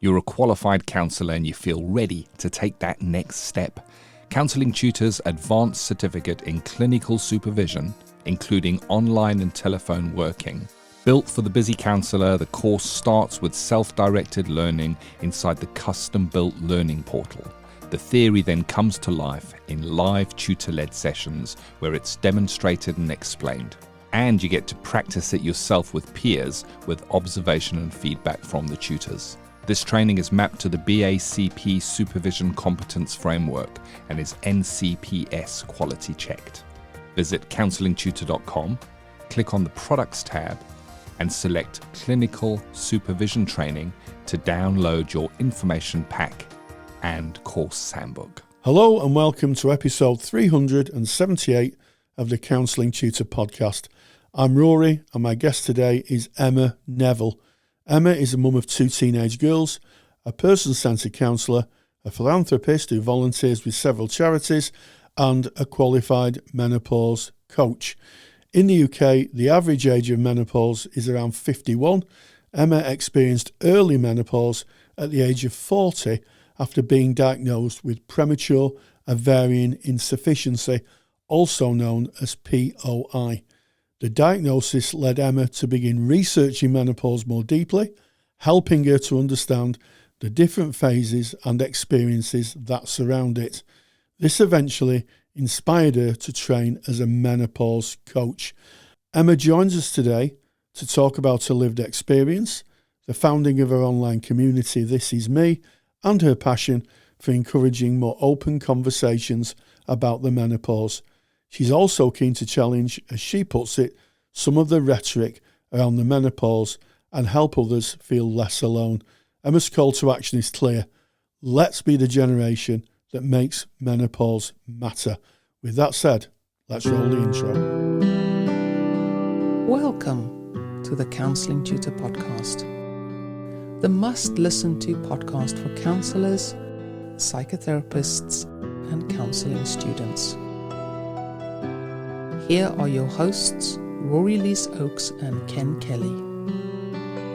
You're a qualified counsellor and you feel ready to take that next step. Counselling Tutor's Advanced Certificate in Clinical Supervision, including online and telephone working. Built for the busy counsellor, the course starts with self-directed learning inside the custom-built learning portal. The theory then comes to life in live tutor-led sessions where it's demonstrated and explained. And you get to practice it yourself with peers with observation and feedback from the tutors. This training is mapped to the BACP Supervision Competence Framework and is NCPS quality checked. Visit counsellingtutor.com, click on the Products tab, and select Clinical Supervision Training to download your information pack and course handbook. Hello and welcome to episode 378 of the Counselling Tutor Podcast. I'm Rory and my guest today is Emma Neville. Emma is a mum of two teenage girls, a person-centred counsellor, a philanthropist who volunteers with several charities, and a qualified menopause coach. In the UK, the average age of menopause is around 51. Emma experienced early menopause at the age of 40 after being diagnosed with premature ovarian insufficiency, also known as POI. The diagnosis led Emma to begin researching menopause more deeply, helping her to understand the different phases and experiences that surround it. This eventually inspired her to train as a menopause coach. Emma joins us today to talk about her lived experience, the founding of her online community This Is Me, and her passion for encouraging more open conversations about the menopause. She's also keen to challenge, as she puts it, some of the rhetoric around the menopause and help others feel less alone. Emma's call to action is clear. Let's be the generation that makes menopause matter. With that said, let's roll the intro. Welcome to the Counselling Tutor Podcast, the must-listen-to podcast for counsellors, psychotherapists, and counselling students. Here are your hosts, Rory Oakes and Ken Kelly.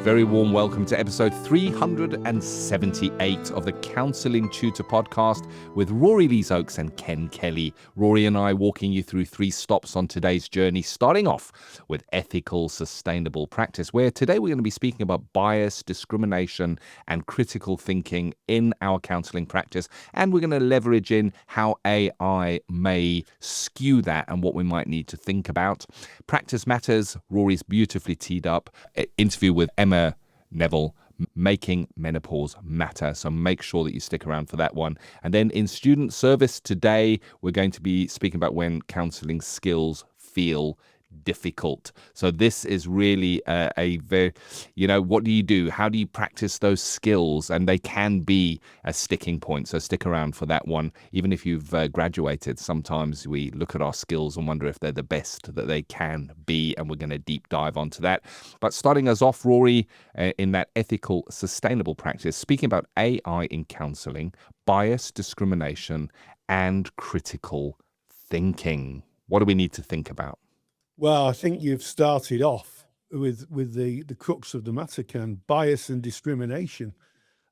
Very warm welcome to episode 378 of the Counselling Tutor Podcast with Rory Oakes and Ken Kelly. Rory and I walking you through 3 stops on today's journey, starting off with ethical, sustainable practice, where today we're going to be speaking about bias, discrimination, and critical thinking in our counselling practice. And we're going to leverage in how AI may skew that and what we might need to think about. Practice matters. Rory's beautifully teed up. Interview with Emma Neville, Making Menopause Matter. So make sure that you stick around for that one. And then in student service today, we're going to be speaking about when counselling skills feel difficult. So this is really a very, what do you do? How do you practice those skills? And they can be a sticking point. So stick around for that one. Even if you've graduated, sometimes we look at our skills and wonder if they're the best that they can be. And we're going to deep dive onto that. But starting us off, Rory, in that ethical, sustainable practice, speaking about AI in counselling, bias, discrimination, and critical thinking. What do we need to think about? Well, I think you've started off with the crux of the matter, Ken, bias and discrimination,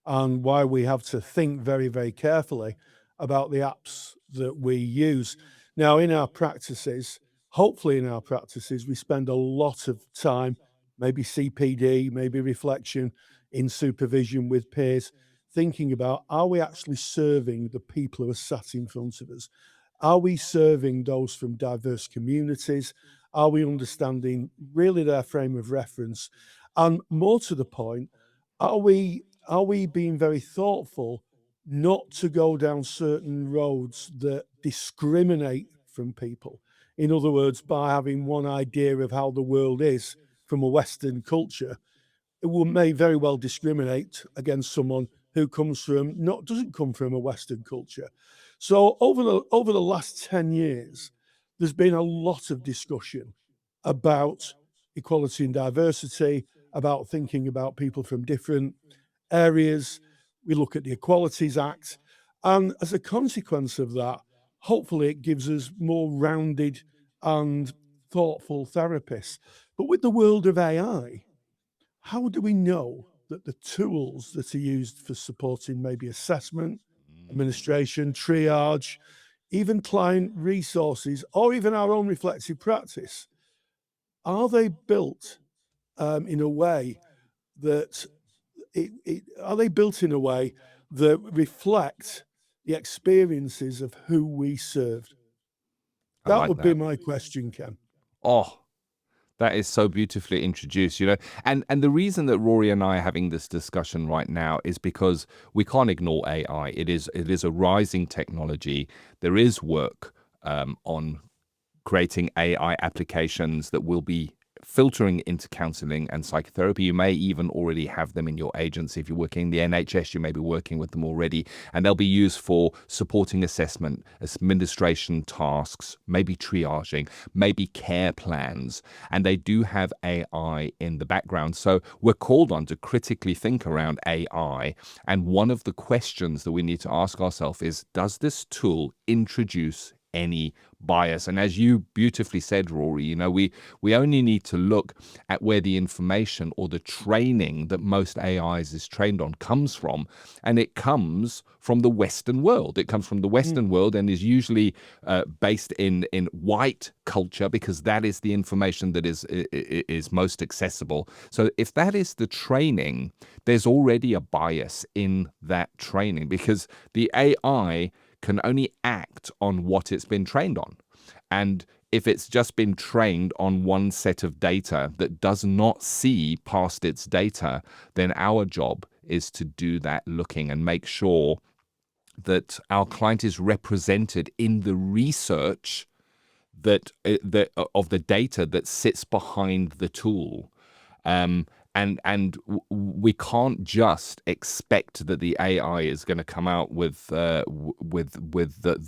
and why we have to think very, very carefully about the apps that we use. Now, in our practices, hopefully in our practices, we spend a lot of time, maybe CPD, maybe reflection in supervision with peers, thinking about, are we actually serving the people who are sat in front of us? Are we serving those from diverse communities? Are we understanding really their frame of reference? And more to the point, are we being very thoughtful not to go down certain roads that discriminate from people? In other words, by having one idea of how the world is from a Western culture, it may very well discriminate against someone who doesn't come from a Western culture. So over the last 10 years, there's been a lot of discussion about equality and diversity, about thinking about people from different areas. We look at the Equalities Act. And as a consequence of that, hopefully it gives us more rounded and thoughtful therapists. But with the world of AI, how do we know that the tools that are used for supporting maybe assessment, administration, triage, even client resources, or even our own reflective practice, are they built in a way that are they built in a way that reflect the experiences of who we served? I That like would be that. my question, Ken. Oh, that is so beautifully introduced, and the reason that Rory and I are having this discussion right now is because we can't ignore AI. It is a rising technology. There is work on creating AI applications that will be filtering into counseling and psychotherapy. You may even already have them in your agency. If you're working in the NHS, you may be working with them already, and they'll be used for supporting assessment, administration tasks, maybe triaging, maybe care plans, and they do have AI in the background. So we're called on to critically think around AI, and one of the questions that we need to ask ourselves is, does this tool introduce any bias? And as you beautifully said, Rory, we only need to look at where the information or the training that most AIs is trained on comes from, and it comes from the Western world. It comes from the Western world and is usually based in white culture, because that is the information that is most accessible. So if that is the training, there's already a bias in that training, because the AI can only act on what it's been trained on. And if it's just been trained on one set of data that does not see past its data, then our job is to do that looking and make sure that our client is represented in the research of the data that sits behind the tool. And we can't just expect that the AI is going to come out with the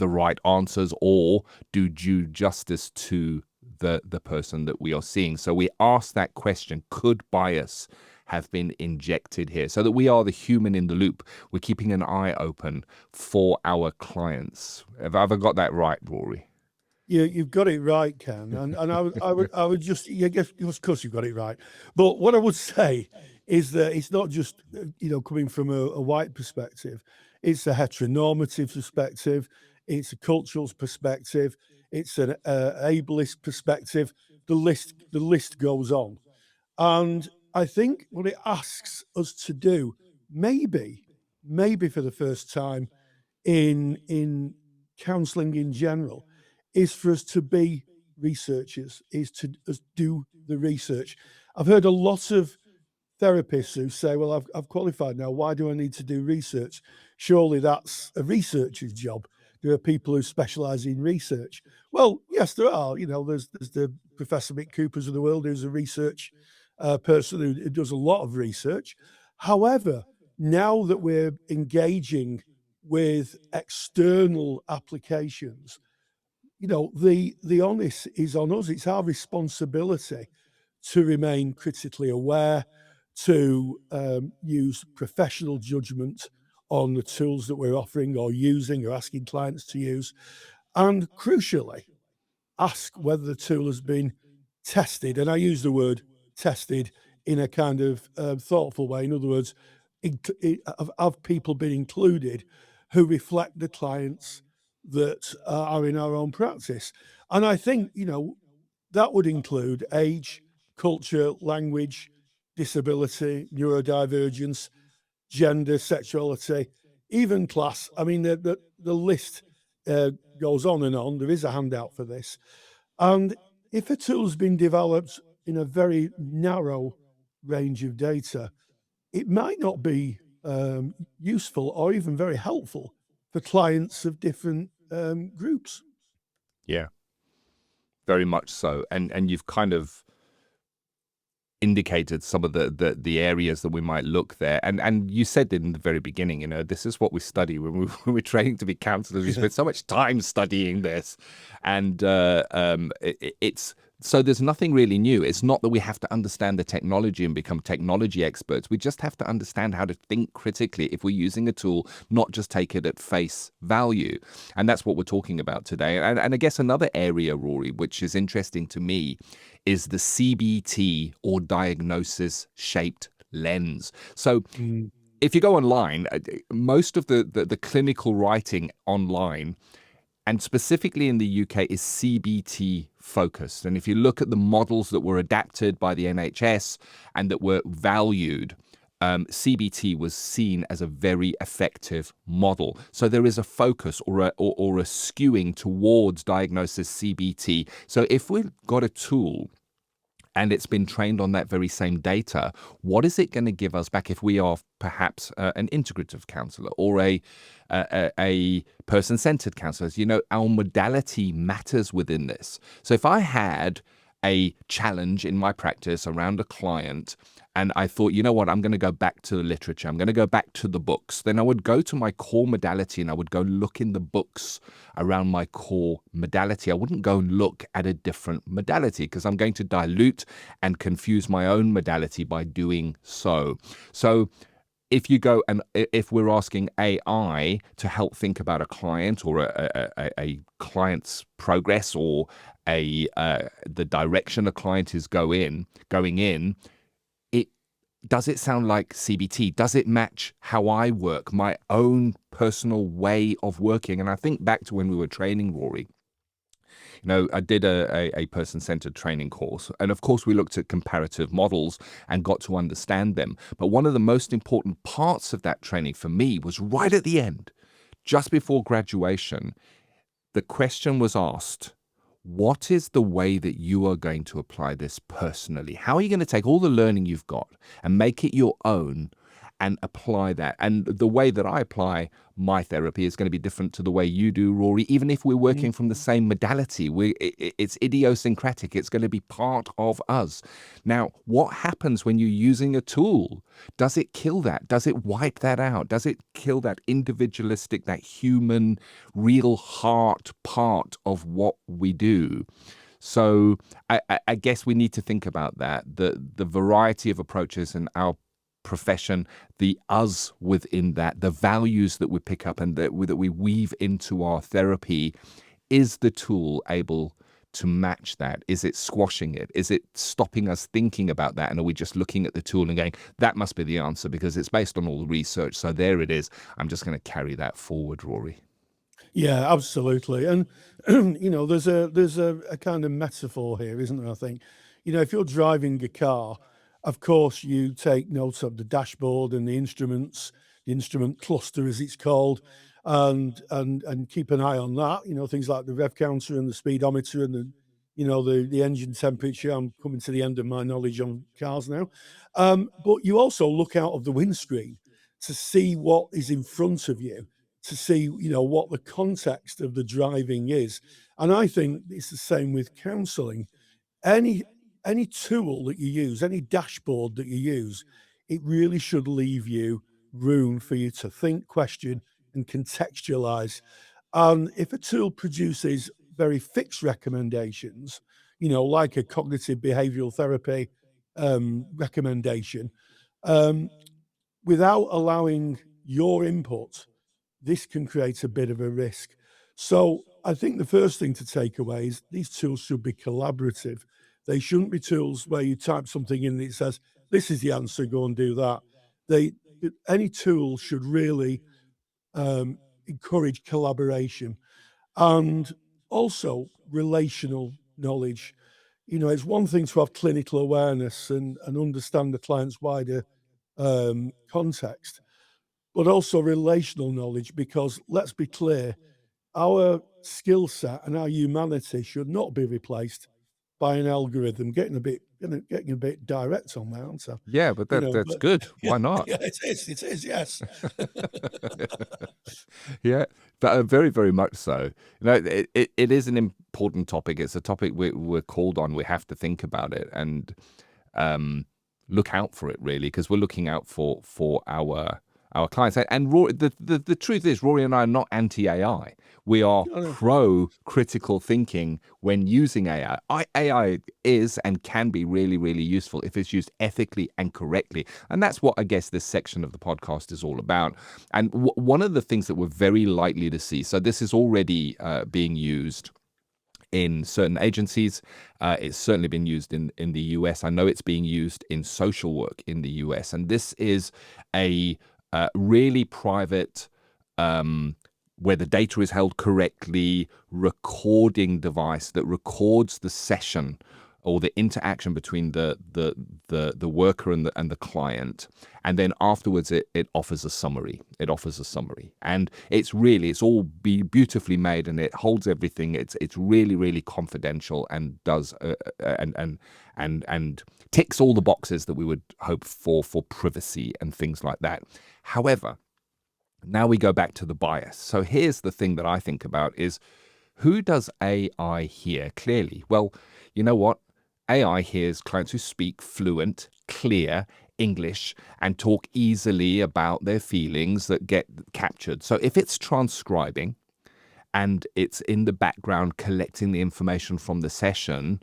right answers or do due justice to the person that we are seeing. So we ask that question: could bias have been injected here? So that we are the human in the loop. We're keeping an eye open for our clients. Have I ever got that right, Rory? You've got it right, Ken, and I would just, yeah, guess, of course you've got it right. But what I would say is that it's not just coming from a white perspective; it's a heteronormative perspective, it's a cultural perspective, it's an ableist perspective. The list goes on, and I think what it asks us to do, maybe for the first time in counselling in general, is for us to be researchers, is to us do the research. I've heard a lot of therapists who say, well, I've qualified now, why do I need to do research? Surely that's a researcher's job. There are people who specialise in research. Well, yes, there are. There's the Professor Mick Coopers of the world, who's a research person who does a lot of research. However, now that we're engaging with external applications, the onus is on us. It's our responsibility to remain critically aware, to use professional judgment on the tools that we're offering or using or asking clients to use, and crucially, ask whether the tool has been tested. And I use the word tested in a kind of thoughtful way. In other words, have people been included who reflect the clients that are in our own practice? And I think, that would include age, culture, language, disability, neurodivergence, gender, sexuality, even class. I mean, the list goes on and on. There is a handout for this. And if a tool's been developed in a very narrow range of data, it might not be useful or even very helpful for clients of different groups. Yeah, very much so. And you've kind of indicated some of the areas that we might look there. And you said in the very beginning, this is what we study when we're training to be counselors. We spend so much time studying this. And it's so there's nothing really new. It's not that we have to understand the technology and become technology experts. We just have to understand how to think critically if we're using a tool, not just take it at face value. And that's what we're talking about today. And I guess another area, Rory, which is interesting to me, is the CBT, or diagnosis shaped lens. So Mm. if you go online, most of the clinical writing online, and specifically in the UK, is CBT focused. And if you look at the models that were adapted by the NHS and that were valued, CBT was seen as a very effective model. So there is a focus or a skewing towards diagnosis CBT. So if we've got a tool and it's been trained on that very same data, what is it going to give us back if we are perhaps an integrative counsellor or a person-centered counsellor? You know, our modality matters within this. So if I had a challenge in my practice around a client and I thought, you know what, I'm going to go back to the literature, I'm going to go back to the books, then I would go to my core modality and I would go look in the books around my core modality. I wouldn't go and look at a different modality because I'm going to dilute and confuse my own modality by doing so. So if you go and if we're asking AI to help think about a client or a client's progress or the direction a client is going in, does it sound like CBT? Does it match how I work, my own personal way of working? And I think back to when we were training, Rory. You know, I did a person-centered training course. And of course, we looked at comparative models and got to understand them. But one of the most important parts of that training for me was right at the end, just before graduation. The question was asked, what is the way that you are going to apply this personally? How are you going to take all the learning you've got and make it your own and apply that? And the way that I apply my therapy is going to be different to the way you do, Rory, even if we're working from the same modality. It's idiosyncratic. It's going to be part of us. Now, what happens when you're using a tool? Does it kill that? Does it wipe that out? Does it kill that individualistic, that human, real heart part of what we do? So I guess we need to think about that, the variety of approaches in our profession, the us within that, the values that we pick up and that we weave into our therapy. Is the tool able to match that? Is it squashing it? Is it stopping us thinking about that? And are we just looking at the tool and going, that must be the answer because it's based on all the research. So there it is. I'm just going to carry that forward, Rory. Yeah, absolutely. And you know, there's a kind of metaphor here, isn't there? I think, you know, if you're driving a car, of course, you take notes of the dashboard and the instruments, the instrument cluster, as it's called, and keep an eye on that. You know, things like the rev counter and the speedometer and the engine temperature. I'm coming to the end of my knowledge on cars now, but you also look out of the windscreen to see what is in front of you, to see what the context of the driving is. And I think it's the same with counselling. Any tool that you use, any dashboard that you use, it really should leave you room for you to think, question, and contextualize. And if a tool produces very fixed recommendations, like a cognitive behavioral therapy recommendation, without allowing your input, this can create a bit of a risk. So I think the first thing to take away is these tools should be collaborative. They shouldn't be tools where you type something in and it says, this is the answer, go and do that. Any tool should really encourage collaboration and also relational knowledge. It's one thing to have clinical awareness and understand the client's wider context, but also relational knowledge, because let's be clear, our skill set and our humanity should not be replaced by an algorithm. Getting a bit direct on that answer. Yeah, but that's good. Why not? Yeah, it is, yes. Yeah, but very, very much so. It is an important topic. It's a topic we're called on. We have to think about it and look out for it, really, because we're looking out for our clients. And Rory, the truth is, Rory and I are not anti-AI. We are pro-critical thinking when using AI. AI is and can be really, really useful if it's used ethically and correctly. And that's what I guess this section of the podcast is all about. And one of the things that we're very likely to see, so this is already being used in certain agencies. It's certainly been used in the US. I know it's being used in social work in the US. And this is a really private, where the data is held correctly, recording device that records the session or the interaction between the worker and the client, and then afterwards it offers a summary. And it's all beautifully made, and it holds everything. It's really confidential, and does and ticks all the boxes that we would hope for privacy and things like that. However, now we go back to the bias. So here's the thing that I think about is, who does AI hear clearly? Well, you know what? AI hears clients who speak fluent, clear English and talk easily about their feelings that get captured. So if it's transcribing and it's in the background collecting the information from the session,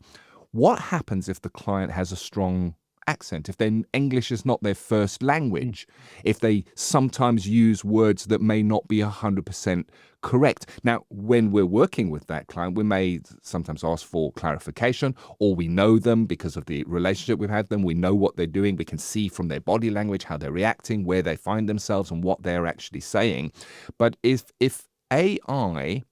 what happens if the client has a strong accent, if their English is not their first language, if they sometimes use words that may not be 100% correct? Now, when we're working with that client, we may sometimes ask for clarification, or we know them because of the relationship we've had them. We know what they're doing. We can see from their body language how they're reacting, where they find themselves, and what they're actually saying. But if AI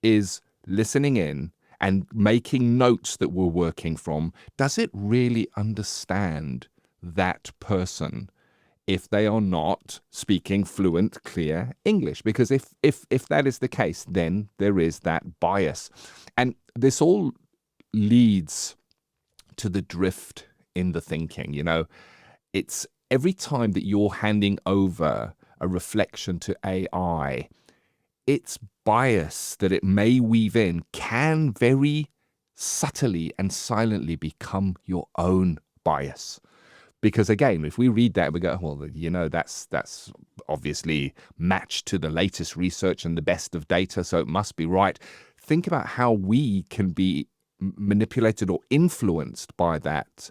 is listening in and making notes that we're working from, does it really understand that person if they are not speaking fluent, clear English? Because if that is the case, then there is that bias. And this all leads to the drift in the thinking. It's every time that you're handing over a reflection to AI, its bias that it may weave in can very subtly and silently become your own bias. Because again, if we read that, we go, well, that's obviously matched to the latest research and the best of data, so it must be right. Think about how we can be manipulated or influenced by that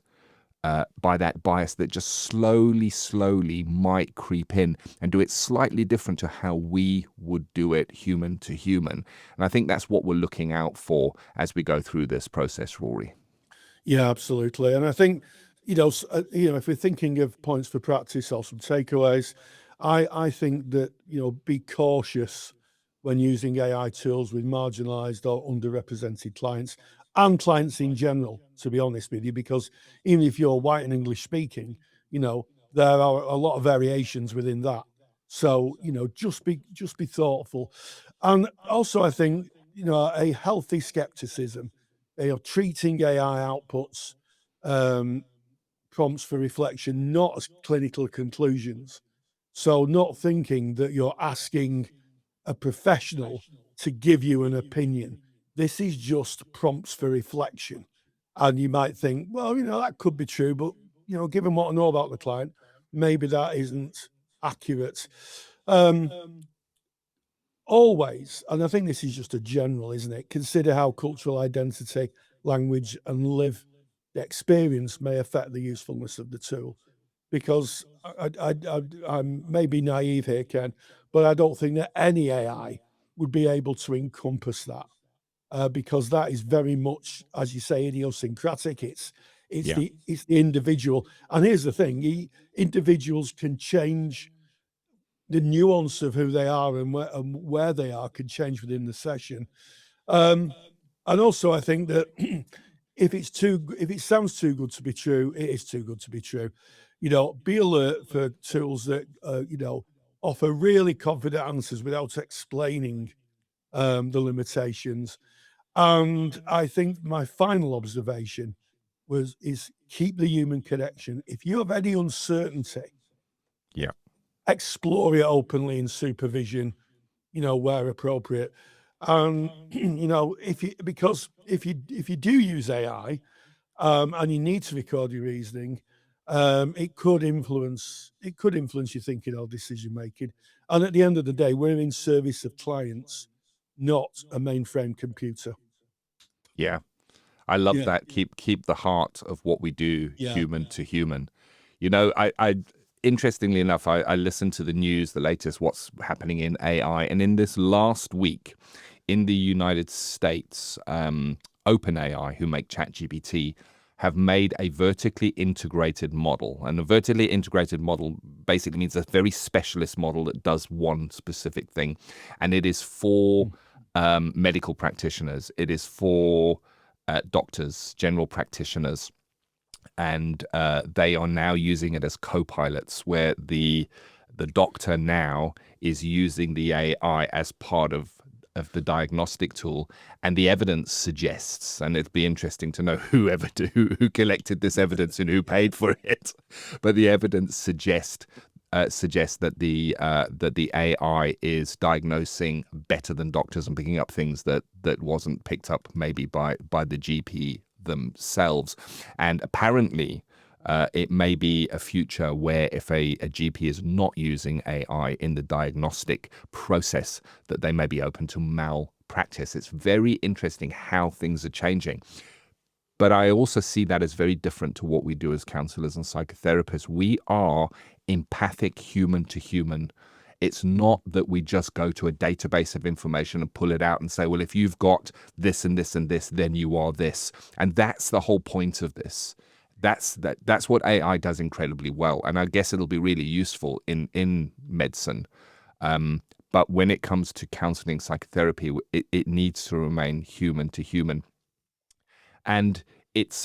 bias that just slowly might creep in and do it slightly different to how we would do it human to human. And I think that's what we're looking out for as we go through this process, Rory. Yeah, absolutely. And I think, if we're thinking of points for practice or some takeaways, I think that, be cautious when using AI tools with marginalized or underrepresented clients, and clients in general, to be honest with you, because even if you're white and English speaking, there are a lot of variations within that. So, just be thoughtful. And also, I think, a healthy skepticism, treating AI outputs, prompts for reflection, not as clinical conclusions. So not thinking that you're asking a professional to give you an opinion. This is just prompts for reflection. And you might think, well, that could be true, but, given what I know about the client, maybe that isn't accurate. Always, and I think this is just a general, isn't it? Consider how cultural identity, language, and lived experience may affect the usefulness of the tool. Because I'm maybe naive here, Ken, but I don't think that any AI would be able to encompass that, because that is very much, as you say, idiosyncratic. It's the individual. And here's the thing: individuals can change. The nuance of who they are and where they are can change within the session. And also, I think that if it sounds too good to be true, it is too good to be true. Be alert for tools that offer really confident answers without explaining the limitations. And I think my final observation is keep the human connection. If you have any uncertainty, explore it openly in supervision, where appropriate. And if you do use AI, and you need to record your reasoning, it could influence your thinking or decision making. And at the end of the day, we're in service of clients, not a mainframe computer. Yeah, I love that. Keep the heart of what we do human to human. I interestingly enough, I listened to the news, the latest, what's happening in AI. And in this last week in the United States, OpenAI, who make ChatGPT, have made a vertically integrated model. And a vertically integrated model basically means a very specialist model that does one specific thing. And it is for medical practitioners. It is for doctors, general practitioners. And they are now using it as co-pilots, where the doctor now is using the AI as part of the diagnostic tool, and the evidence suggests, and it'd be interesting to know who collected this evidence and who paid for it, but the evidence suggests that the AI is diagnosing better than doctors and picking up things that wasn't picked up maybe by the GP themselves. And apparently it may be a future where if a GP is not using AI in the diagnostic process, that they may be open to malpractice. It's very interesting how things are changing. But I also see that as very different to what we do as counselors and psychotherapists. We are empathic human to human. It's not that we just go to a database of information and pull it out and say, well, if you've got this and this and this, then you are this. And that's the whole point of this. That's what AI does incredibly well. And I guess it'll be really useful in medicine. But when it comes to counseling psychotherapy, it needs to remain human to human. And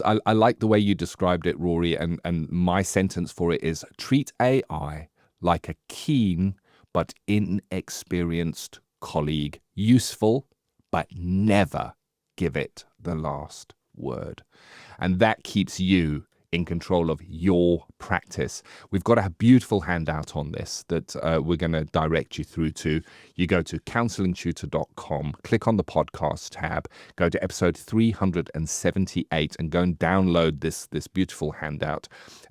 I like the way you described it, Rory, and my sentence for it is treat AI like a keen but inexperienced colleague, useful, but never give it the last word. And that keeps you in control of your practice. We've got a beautiful handout on this that we're going to direct you through to. You go to counsellingtutor.com, click on the podcast tab, go to episode 378 and go and download this beautiful handout.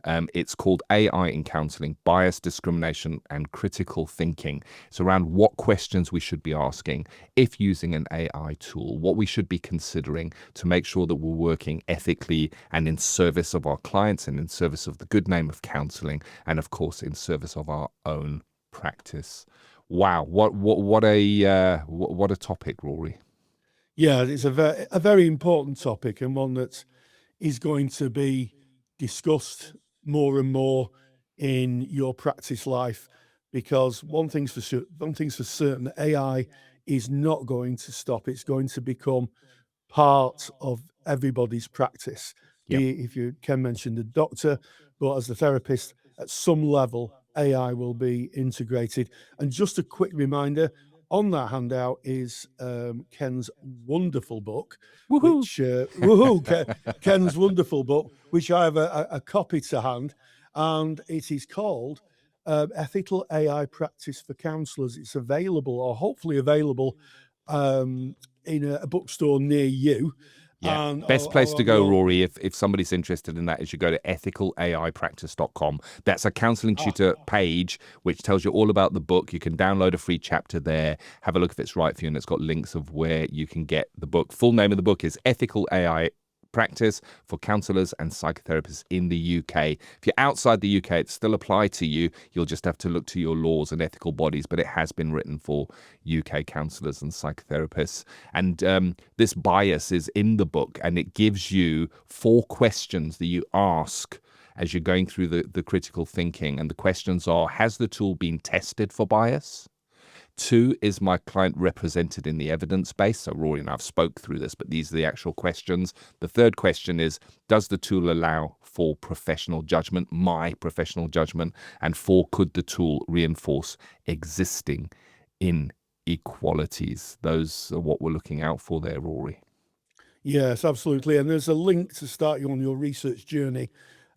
It's called AI in Counselling, Bias, Discrimination and Critical Thinking. It's around what questions we should be asking if using an AI tool, what we should be considering to make sure that we're working ethically and in service of our clients and in service of the good name of counselling, and of course in service of our own practice. Wow, what a topic, Rory. Yeah, it's a very important topic, and one that is going to be discussed more and more in your practice life, because one thing's for certain, AI is not going to stop. It's going to become part of everybody's practice. Yep. If you can mention the doctor, but as the therapist, at some level, AI will be integrated. And just a quick reminder, on that handout is Ken's wonderful book, Ken's wonderful book, which I have a copy to hand, and it is called Ethical AI Practice for Counsellors. It's available, or hopefully available, in a bookstore near you. Yeah, best place to go, Rory, if somebody's interested in that, is you go to ethicalaipractice.com. That's a counselling tutor page which tells you all about the book. You can download a free chapter there, have a look if it's right for you, and it's got links of where you can get the book. Full name of the book is Ethical AI Practice for Counsellors and Psychotherapists in the UK. If you're outside the UK, it still applies to you. You'll just have to look to your laws and ethical bodies, but it has been written for UK counsellors and psychotherapists. And this bias is in the book, and it gives you 4 questions that you ask as you're going through the critical thinking. And the questions are, has the tool been tested for bias? 2, is my client represented in the evidence base? So Rory and I have spoke through this, but these are the actual questions. The 3rd question is, does the tool allow for professional judgment, my professional judgment? And 4, could the tool reinforce existing inequalities? Those are what we're looking out for there, Rory. Yes, absolutely. And there's a link to start you on your research journey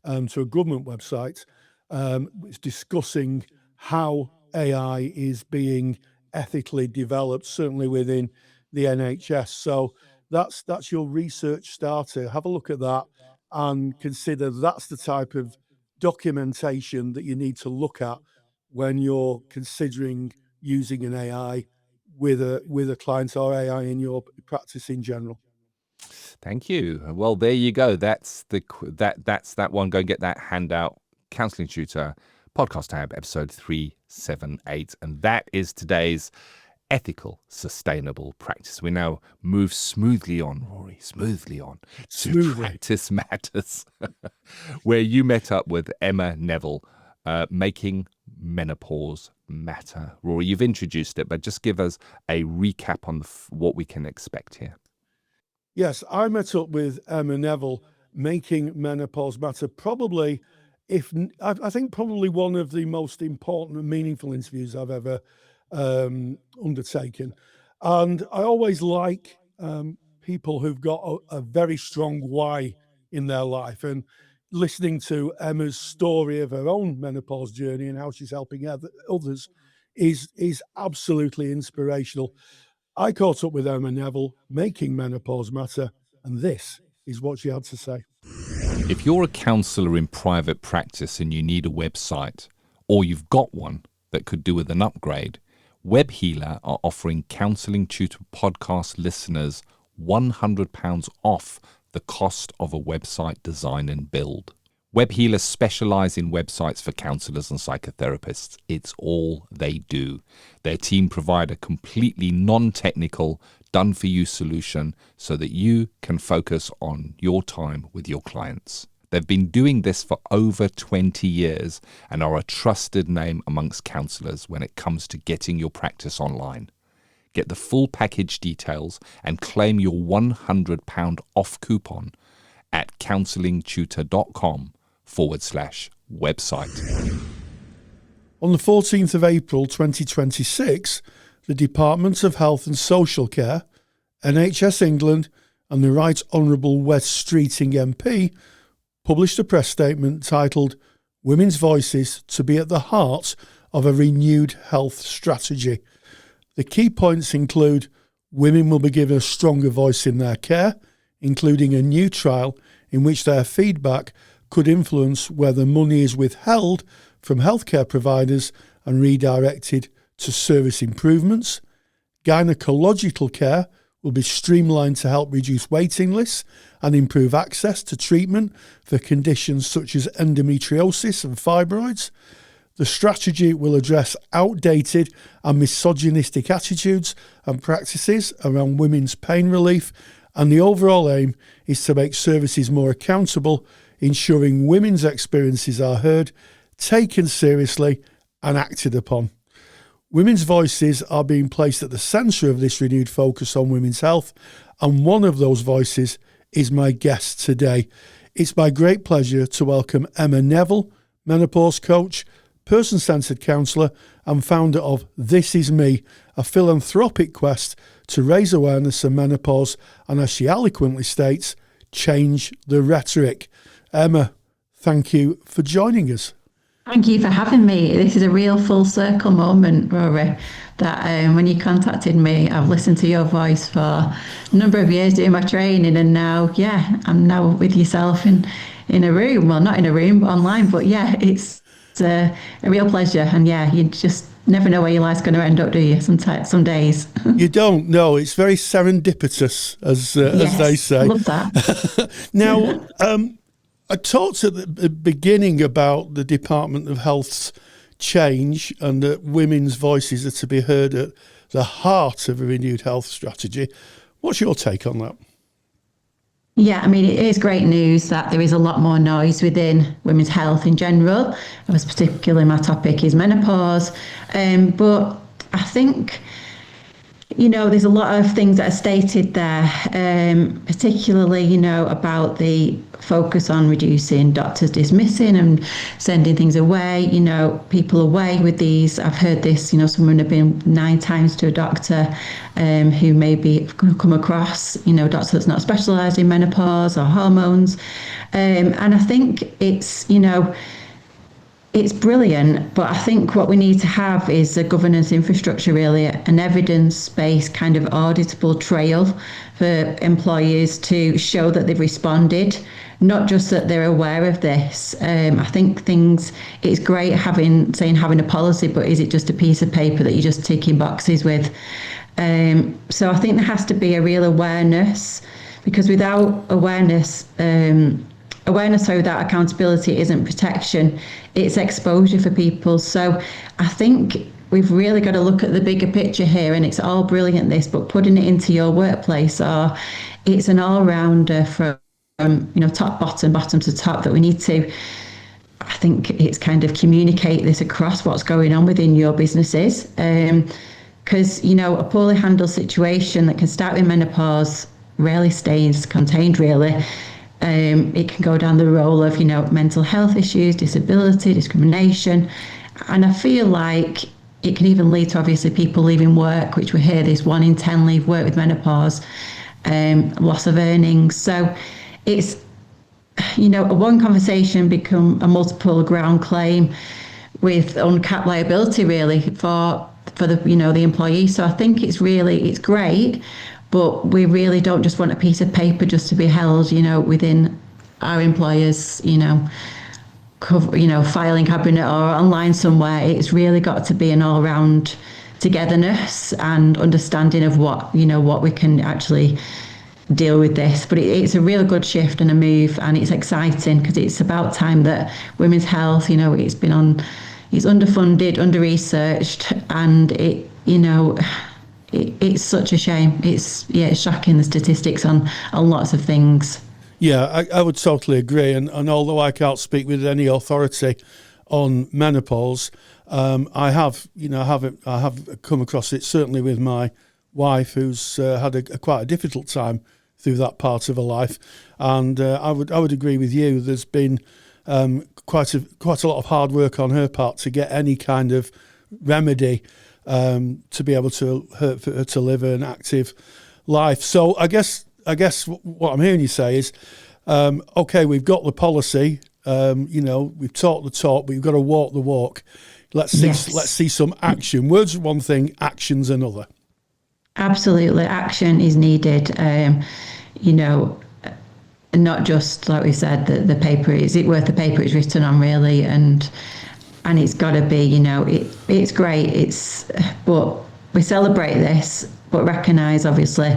to a government website. It's discussing how AI is being ethically developed, certainly within the NHS. So that's your research starter. Have a look at that and consider that's the type of documentation that you need to look at when you're considering using an AI with a client or AI in your practice in general. Thank you. Well, there you go. That's that one. Go and get that handout. Counselling Tutor Podcast tab, episode 378. And that is today's ethical, sustainable practice. We now move smoothly on, Rory, smoothly on to Smoothly. Practice Matters, where you met up with Emma Neville, making menopause matter. Rory, you've introduced it, but just give us a recap on what we can expect here. Yes, I met up with Emma Neville, making menopause matter. Probably, I think probably one of the most important and meaningful interviews I've ever undertaken. And I always like people who've got a very strong why in their life. And listening to Emma's story of her own menopause journey and how she's helping others is absolutely inspirational. I caught up with Emma Neville, making menopause matter, and this is what she had to say. If you're a counsellor in private practice and you need a website, or you've got one that could do with an upgrade, WebHealer are offering Counselling Tutor Podcast listeners £100 off the cost of a website design and build. WebHealer specialise in websites for counsellors and psychotherapists. It's all they do. Their team provide a completely non-technical, done-for-you solution so that you can focus on your time with your clients. They've been doing this for over 20 years and are a trusted name amongst counsellors when it comes to getting your practice online. Get the full package details and claim your £100 off coupon at counsellingtutor.com/website. On the 14th of April 2026, the Department of Health and Social Care, NHS England and the Right Honourable West Streeting MP published a press statement titled "Women's Voices to be at the heart of a renewed health strategy." The key points include women will be given a stronger voice in their care, including a new trial in which their feedback could influence whether money is withheld from healthcare providers and redirected to service improvements. Gynecological care will be streamlined to help reduce waiting lists and improve access to treatment for conditions such as endometriosis and fibroids. The strategy will address outdated and misogynistic attitudes and practices around women's pain relief, and the overall aim is to make services more accountable, ensuring women's experiences are heard, taken seriously and acted upon. Women's voices are being placed at the centre of this renewed focus on women's health, and one of those voices is my guest today. It's my great pleasure to welcome Emma Neville, menopause coach, person-centred counsellor and founder of This Is Me, a philanthropic quest to raise awareness of menopause and, as she eloquently states, change the rhetoric. Emma, thank you for joining us. Thank you for having me. This is a real full circle moment, Rory, that when you contacted me, I've listened to your voice for a number of years doing my training, and now, I'm now with yourself in a room. Well, not in a room, but online, but it's a real pleasure. And you just never know where your life's going to end up, do you? Some days. You don't know. It's very serendipitous, as they say. Love that. Now, I talked at the beginning about the Department of Health's change and that women's voices are to be heard at the heart of a renewed health strategy. What's your take on that? Yeah, I mean, it is great news that there is a lot more noise within women's health in general. As particularly my topic is menopause. But I think, there's a lot of things that are stated there, particularly, about the focus on reducing doctors dismissing and sending things away, people away with these. I've heard this, some women have been 9 times to a doctor who maybe come across, doctor that's not specialised in menopause or hormones. And I think it's brilliant, but I think what we need to have is a governance infrastructure, really, an evidence-based kind of auditable trail for employers to show that they've responded, not just that they're aware of this. I think it's great having a policy, but is it just a piece of paper that you're just ticking boxes with? So I think there has to be a real awareness, because without awareness without accountability isn't protection, it's exposure for people. So I think we've really got to look at the bigger picture here, and it's all brilliant this, but putting it into your workplace, or it's an all-rounder from top, bottom to top, that we need to, I think it's kind of communicate this across what's going on within your businesses. Because, a poorly handled situation that can start with menopause rarely stays contained, really. It can go down the role of, mental health issues, disability, discrimination. And I feel like it can even lead to, obviously, people leaving work, which we hear this 1 in 10 leave work with menopause, loss of earnings. So it's, one conversation become a multiple ground claim with uncapped liability, really, for the employee. So I think it's great, but we really don't just want a piece of paper just to be held, within our employers, filing cabinet or online somewhere. It's really got to be an all-round togetherness and understanding of what we can actually deal with this. But it's a real good shift and a move, and it's exciting because it's about time that women's health, it's underfunded, under-researched, and it's such a shame. It's shocking, the statistics on lots of things. Yeah, I would totally agree. And although I can't speak with any authority on menopause, I have come across it, certainly with my wife, who's had quite a difficult time through that part of her life. And I would agree with you. There's been quite a lot of hard work on her part to get any kind of remedy to be able for her to live an active life. So I guess what I'm hearing you say is, okay, we've got the policy, we've talked the talk, but we've got to walk the walk. Let's see some action. Words are one thing, action's another. Absolutely, action is needed. Not just, like we said, the paper, is it worth the paper it's written on, really? And it's got to be, it's great. But we celebrate this, but recognise, obviously,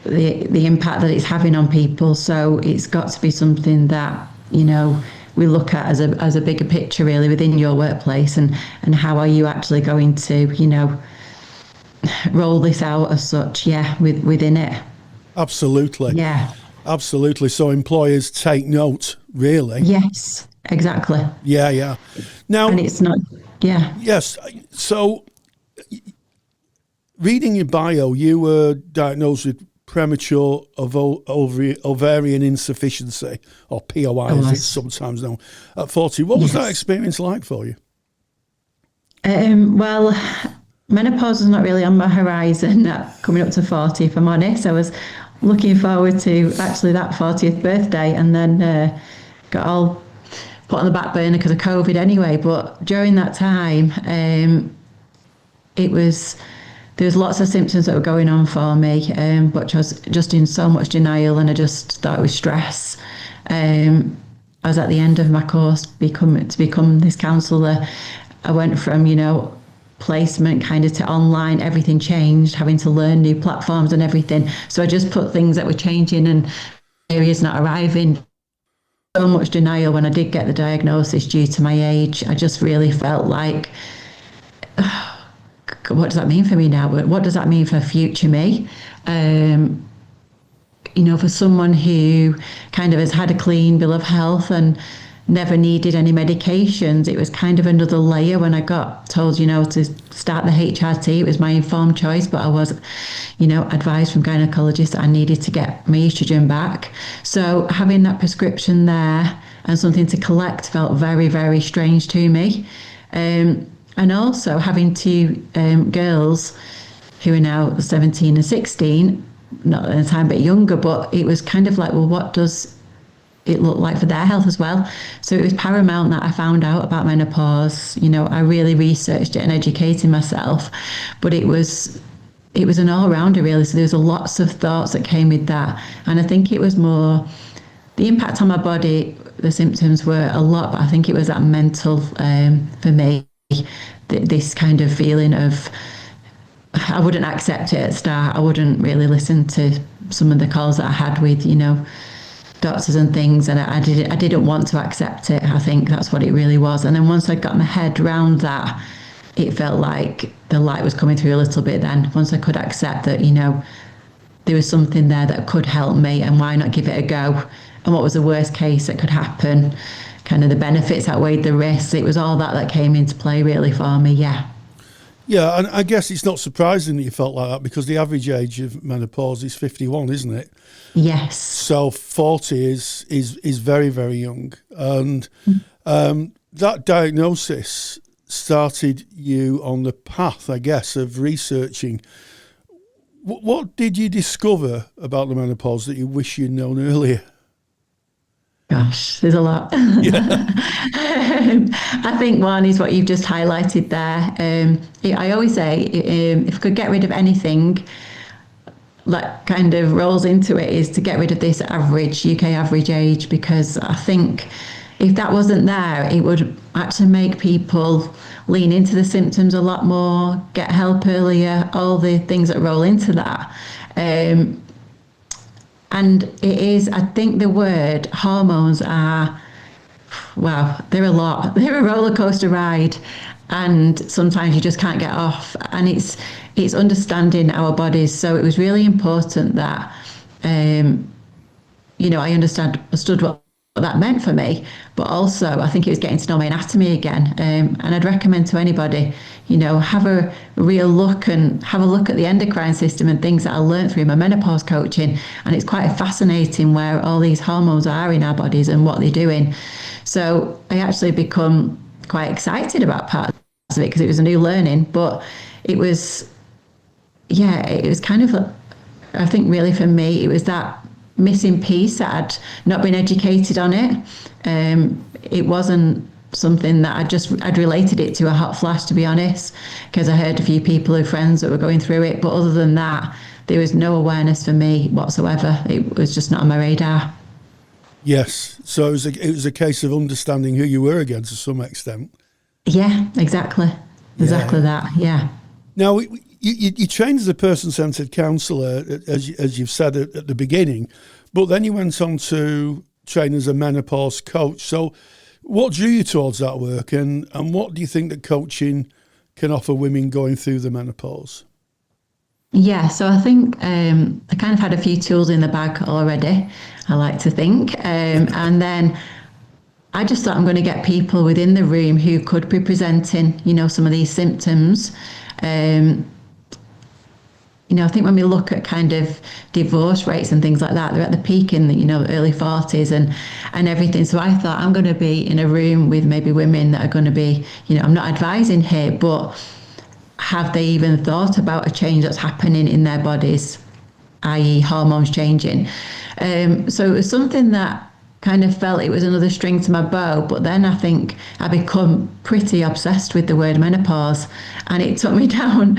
the impact that it's having on people. So it's got to be something that, we look at as a bigger picture, really, within your workplace, and how are you actually going to, roll this out as such, within it. Absolutely. Yeah. Absolutely. So employers take note, really. Yes, exactly. Yeah. Now, and it's not, Yes. So reading your bio, you were diagnosed with premature ovarian insufficiency, or POI as it's sometimes known, at 40. What was that experience like for you? Well, menopause was not really on my horizon coming up to 40, if I'm honest. I was looking forward to actually that 40th birthday, and then got all put on the back burner because of COVID anyway. But during that time, there was lots of symptoms that were going on for me, but I was just in so much denial, and I just thought it was stress. I was at the end of my course to become this counsellor. I went from, placement kind of to online. Everything changed, having to learn new platforms and everything. So I just put things that were changing and areas not arriving. So much denial when I did get the diagnosis due to my age. I just really felt like, what does that mean for me now? What does that mean for future me? For someone who kind of has had a clean bill of health and never needed any medications, it was kind of another layer when I got told, to start the HRT. It was my informed choice, but I was, advised from gynecologists that I needed to get my estrogen back. So having that prescription there and something to collect felt very, very strange to me. And also having two girls who are now 17 and 16, not at the time, but younger, but it was kind of like, well, what does it look like for their health as well? So it was paramount that I found out about menopause. I really researched it and educated myself, but it was an all-rounder, really. So there was lots of thoughts that came with that, and I think it was more the impact on my body. The symptoms were a lot, but I think it was that mental, for me, this kind of feeling of, I wouldn't accept it at the start. I wouldn't really listen to some of the calls that I had with, doctors and things, and I didn't want to accept it. I think that's what it really was. And then once I got my head around that, it felt like the light was coming through a little bit then, once I could accept that, there was something there that could help me, and why not give it a go? And what was the worst case that could happen? Kind of the benefits outweighed the risks. It was all that came into play really for me, yeah. Yeah, and I guess it's not surprising that you felt like that, because the average age of menopause is 51, isn't it? Yes. So 40 is very, very young. And that diagnosis started you on the path, I guess, of researching. What did you discover about the menopause that you wish you'd known earlier? Gosh, there's a lot. Yeah. I think one is what you've just highlighted there. I always say, if I could get rid of anything that kind of rolls into it, is to get rid of this UK average age, because I think if that wasn't there, it would actually make people lean into the symptoms a lot more, get help earlier, all the things that roll into that. And it is, I think the word hormones are, wow, they're a lot. They're a roller coaster ride, and sometimes you just can't get off. And it's understanding our bodies. So it was really important that, I understood what that meant for me, but also I think it was getting to know my anatomy again. And I'd recommend to anybody, have a real look and have a look at the endocrine system and things that I learned through my menopause coaching. And it's quite fascinating where all these hormones are in our bodies and what they're doing. So I actually become quite excited about parts of it, because it was a new learning, but it was kind of, I think really for me, it was that missing piece that I'd not been educated on it. It wasn't something that I'd related it to a hot flash, to be honest, because I heard a few people, friends that were going through it, but other than that, there was no awareness for me whatsoever. It was just not on my radar. Yes, so it was a case of understanding who you were again to some extent. Yeah, exactly that. Yeah. Now, you trained as a person-centred counsellor, as you've said at the beginning, but then you went on to train as a menopause coach. So what drew you towards that work, and what do you think that coaching can offer women going through the menopause? Yeah, so I think I kind of had a few tools in the bag already, I like to think. And then I just thought I'm going to get people within the room who could be presenting, some of these symptoms. I think when we look at kind of divorce rates and things like that, they're at the peak in the, early 40s and everything. So I thought I'm going to be in a room with maybe women that are going to be, I'm not advising here, but have they even thought about a change that's happening in their bodies, i.e. hormones changing? So it was something that kind of felt it was another string to my bow, but then I think I become pretty obsessed with the word menopause, and it took me down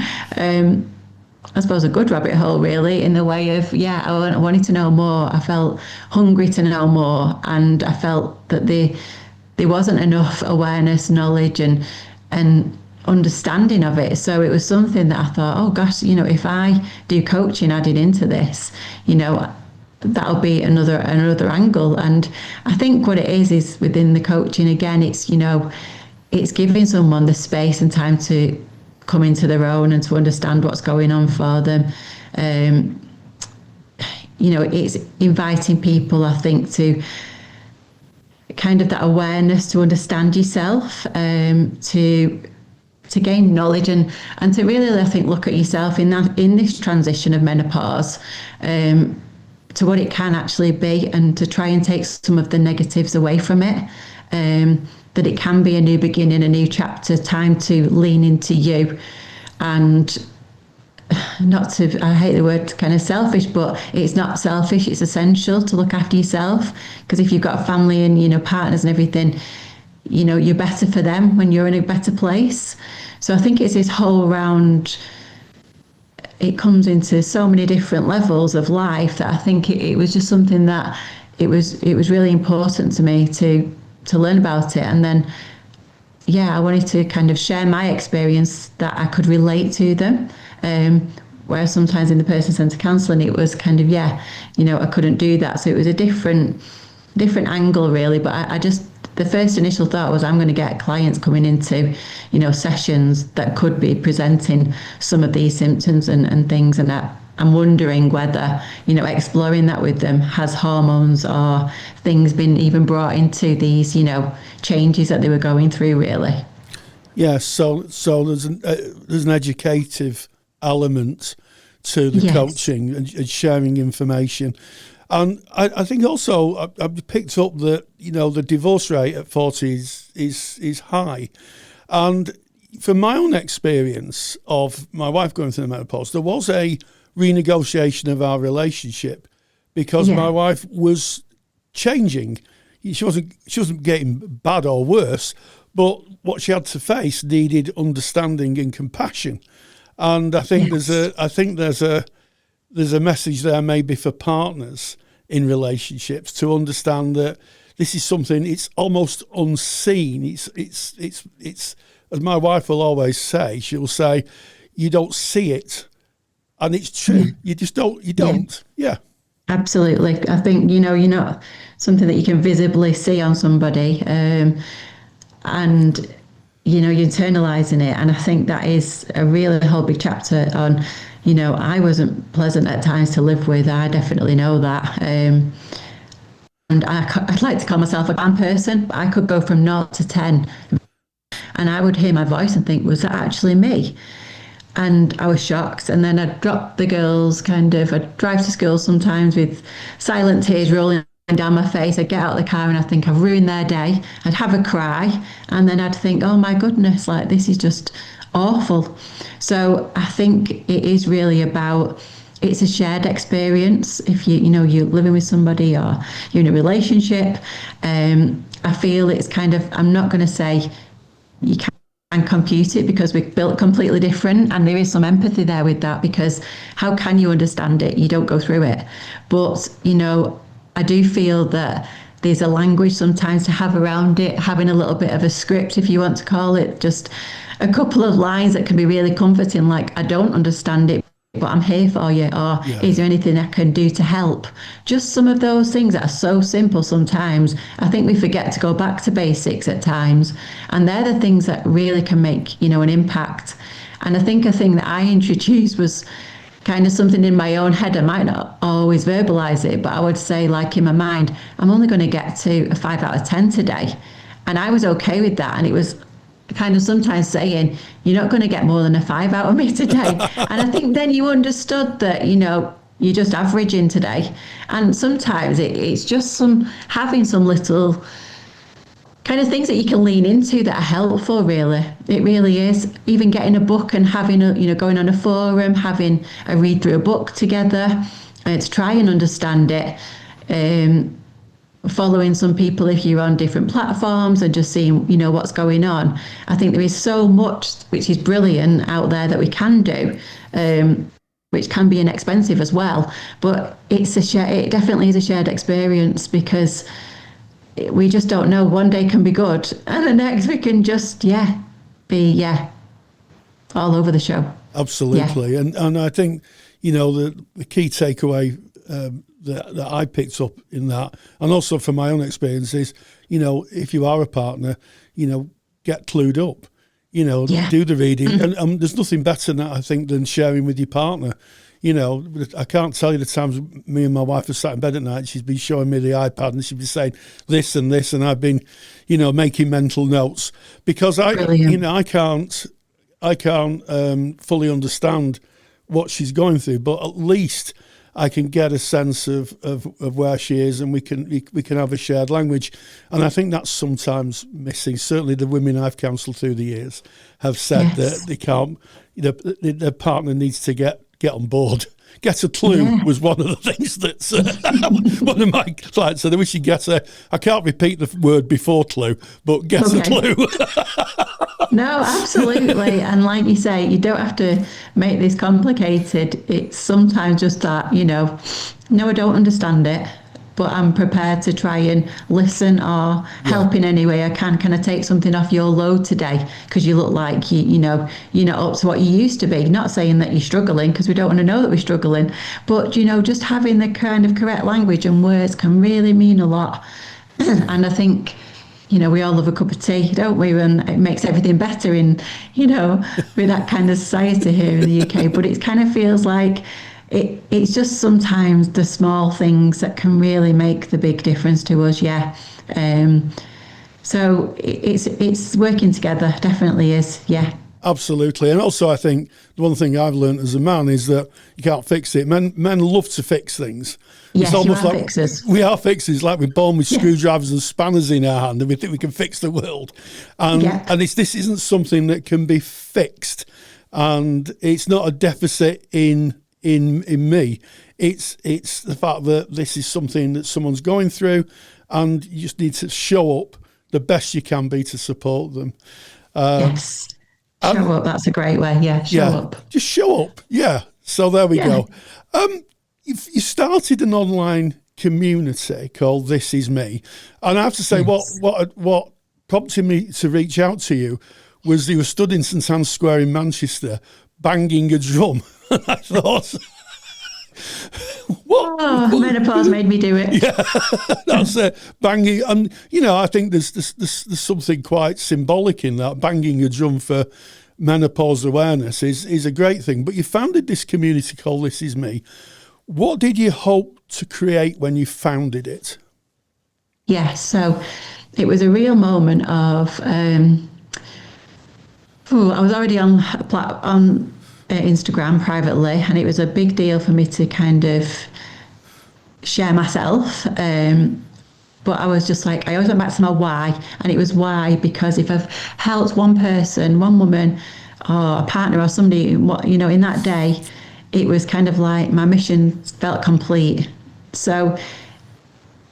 I suppose a good rabbit hole, really, in the way of, I wanted to know more. I felt hungry to know more, and I felt that there wasn't enough awareness, knowledge and understanding of it. So it was something that I thought, oh gosh, if I do coaching added into this, that'll be another angle. And I think what it is within the coaching, again, it's giving someone the space and time to come into their own and to understand what's going on for them. It's inviting people, I think, to kind of that awareness, to understand yourself, to gain knowledge and to really, I think, look at yourself in this transition of menopause, to what it can actually be, and to try and take some of the negatives away from it. That it can be a new beginning, a new chapter, time to lean into you, and not to, I hate the word kind of selfish, but it's not selfish, it's essential to look after yourself, because if you've got a family and, partners and everything, you're better for them when you're in a better place. So I think it's this whole round, it comes into so many different levels of life that I think it was just something that it was really important to me to learn about it. And then, I wanted to kind of share my experience that I could relate to them. Whereas sometimes in the person-centered counselling, it was kind of, I couldn't do that. So it was a different angle, really. But I just the first initial thought was I'm going to get clients coming into, sessions that could be presenting some of these symptoms and things, and that I'm wondering whether, exploring that with them, has hormones or things been even brought into these, changes that they were going through, really. Yeah, so there's an educative element to the coaching and sharing information. And I think also I've picked up that, the divorce rate at 40 is high. And from my own experience of my wife going through the menopause, there was a renegotiation of our relationship because my wife was changing. She wasn't getting bad or worse, but what she had to face needed understanding and compassion. And I think there's a message there maybe for partners in relationships to understand that this is something, it's almost unseen. It's as my wife will always say, she'll say, you don't see it. And it's true. You just don't. You don't. Yeah. Absolutely. I think, you're not something that you can visibly see on somebody. And, you're internalizing it. And I think that is a really whole big chapter on, I wasn't pleasant at times to live with. I definitely know that. And I'd like to call myself a calm person, but I could go from 0 to 10. And I would hear my voice and think, was that actually me? And I was shocked. And then I'd drop the girls, I'd drive to school sometimes with silent tears rolling down my face. I'd get out of the car and I'd think I've ruined their day. I'd have a cry. And then I'd think, oh my goodness, this is just awful. So I think it is really about, it's a shared experience. If you're living with somebody or you're in a relationship, I feel it's I'm not going to say you can't and compute it because we're built completely different, and there is some empathy there with that, because how can you understand it? You don't go through it. But I do feel that there's a language sometimes to have around it, having a little bit of a script, if you want to call it, just a couple of lines that can be really comforting, like, I don't understand it, but I'm here for you, or is there anything I can do to help? Just some of those things that are so simple sometimes. I think we forget to go back to basics at times, and they're the things that really can make, an impact. And I think a thing that I introduced was something in my own head. I might not always verbalize it, but I would say, in my mind, I'm only going to get to a 5 out of 10 today. And I was okay with that. And it was sometimes saying, you're not going to get more than a 5 out of me today. And I think then you understood that, you're just averaging today. And sometimes it's just having some little things that you can lean into that are helpful, really. It really is. Even getting a book and having going on a forum, having a read through a book together to try and understand it. Following some people if you're on different platforms and just seeing what's going on. I think there is so much which is brilliant out there that we can do, which can be inexpensive as well, but it definitely is a shared experience, because we just don't know. One day can be good and the next we can just be all over the show. Absolutely. And I think the key takeaway that I picked up in that, and also from my own experiences, if you are a partner, get clued up, do the reading. And there's nothing better than that, I think, than sharing with your partner. I can't tell you the times me and my wife have sat in bed at night, she's been showing me the iPad and she'd be saying this and this, and I've been, making mental notes, because I can't fully understand what she's going through, but at least I can get a sense of where she is, and we can have a shared language. And I think that's sometimes missing. Certainly the women I've counselled through the years have said that they can't, their partner needs to get on board. Get a clue was one of the things that one of my clients said. I wish you get I can't repeat the word before clue, but get a clue. No, absolutely. And like you say, you don't have to make this complicated. It's sometimes just that, no, I don't understand it, but I'm prepared to try and listen or help in any way I can. Can I take something off your load today? Because you look like you're not up to what you used to be. Not saying that you're struggling, because we don't want to know that we're struggling, but just having the correct language and words can really mean a lot. And I think we all love a cup of tea, don't we? And it makes everything better in, with that kind of society here in the UK. But it kind of feels like it's just sometimes the small things that can really make the big difference to us. Yeah. So it's working together, definitely is. Yeah. Absolutely. And also I think the one thing I've learned as a man is that you can't fix it. Men love to fix things. Yes, it's almost you are like fixers. we are fixers, like we're born with screwdrivers and spanners in our hand and we think we can fix the world. And this isn't something that can be fixed. And it's not a deficit in me. It's the fact that this is something that someone's going through and you just need to show up the best you can be to support them. Yes. Show up, that's a great way. Yeah, show up. Just show up. Yeah. So there we go. You started an online community called This Is Me. And I have to say, what prompted me to reach out to you was you were stood in St Anne's Square in Manchester banging a drum. And I thought... menopause made me do it. Yeah, that's it. Banging, and I think there's something quite symbolic in that. Banging a drum for menopause awareness is a great thing. But you founded this community called This Is Me. What did you hope to create when you founded it? Yes, so it was a real moment of. I was already on Instagram privately, and it was a big deal for me to kind of share myself. But I was just like, I always went back to my why, and it was why because if I've helped one person, one woman, or a partner, or somebody, in that day, it was kind of like my mission felt complete. So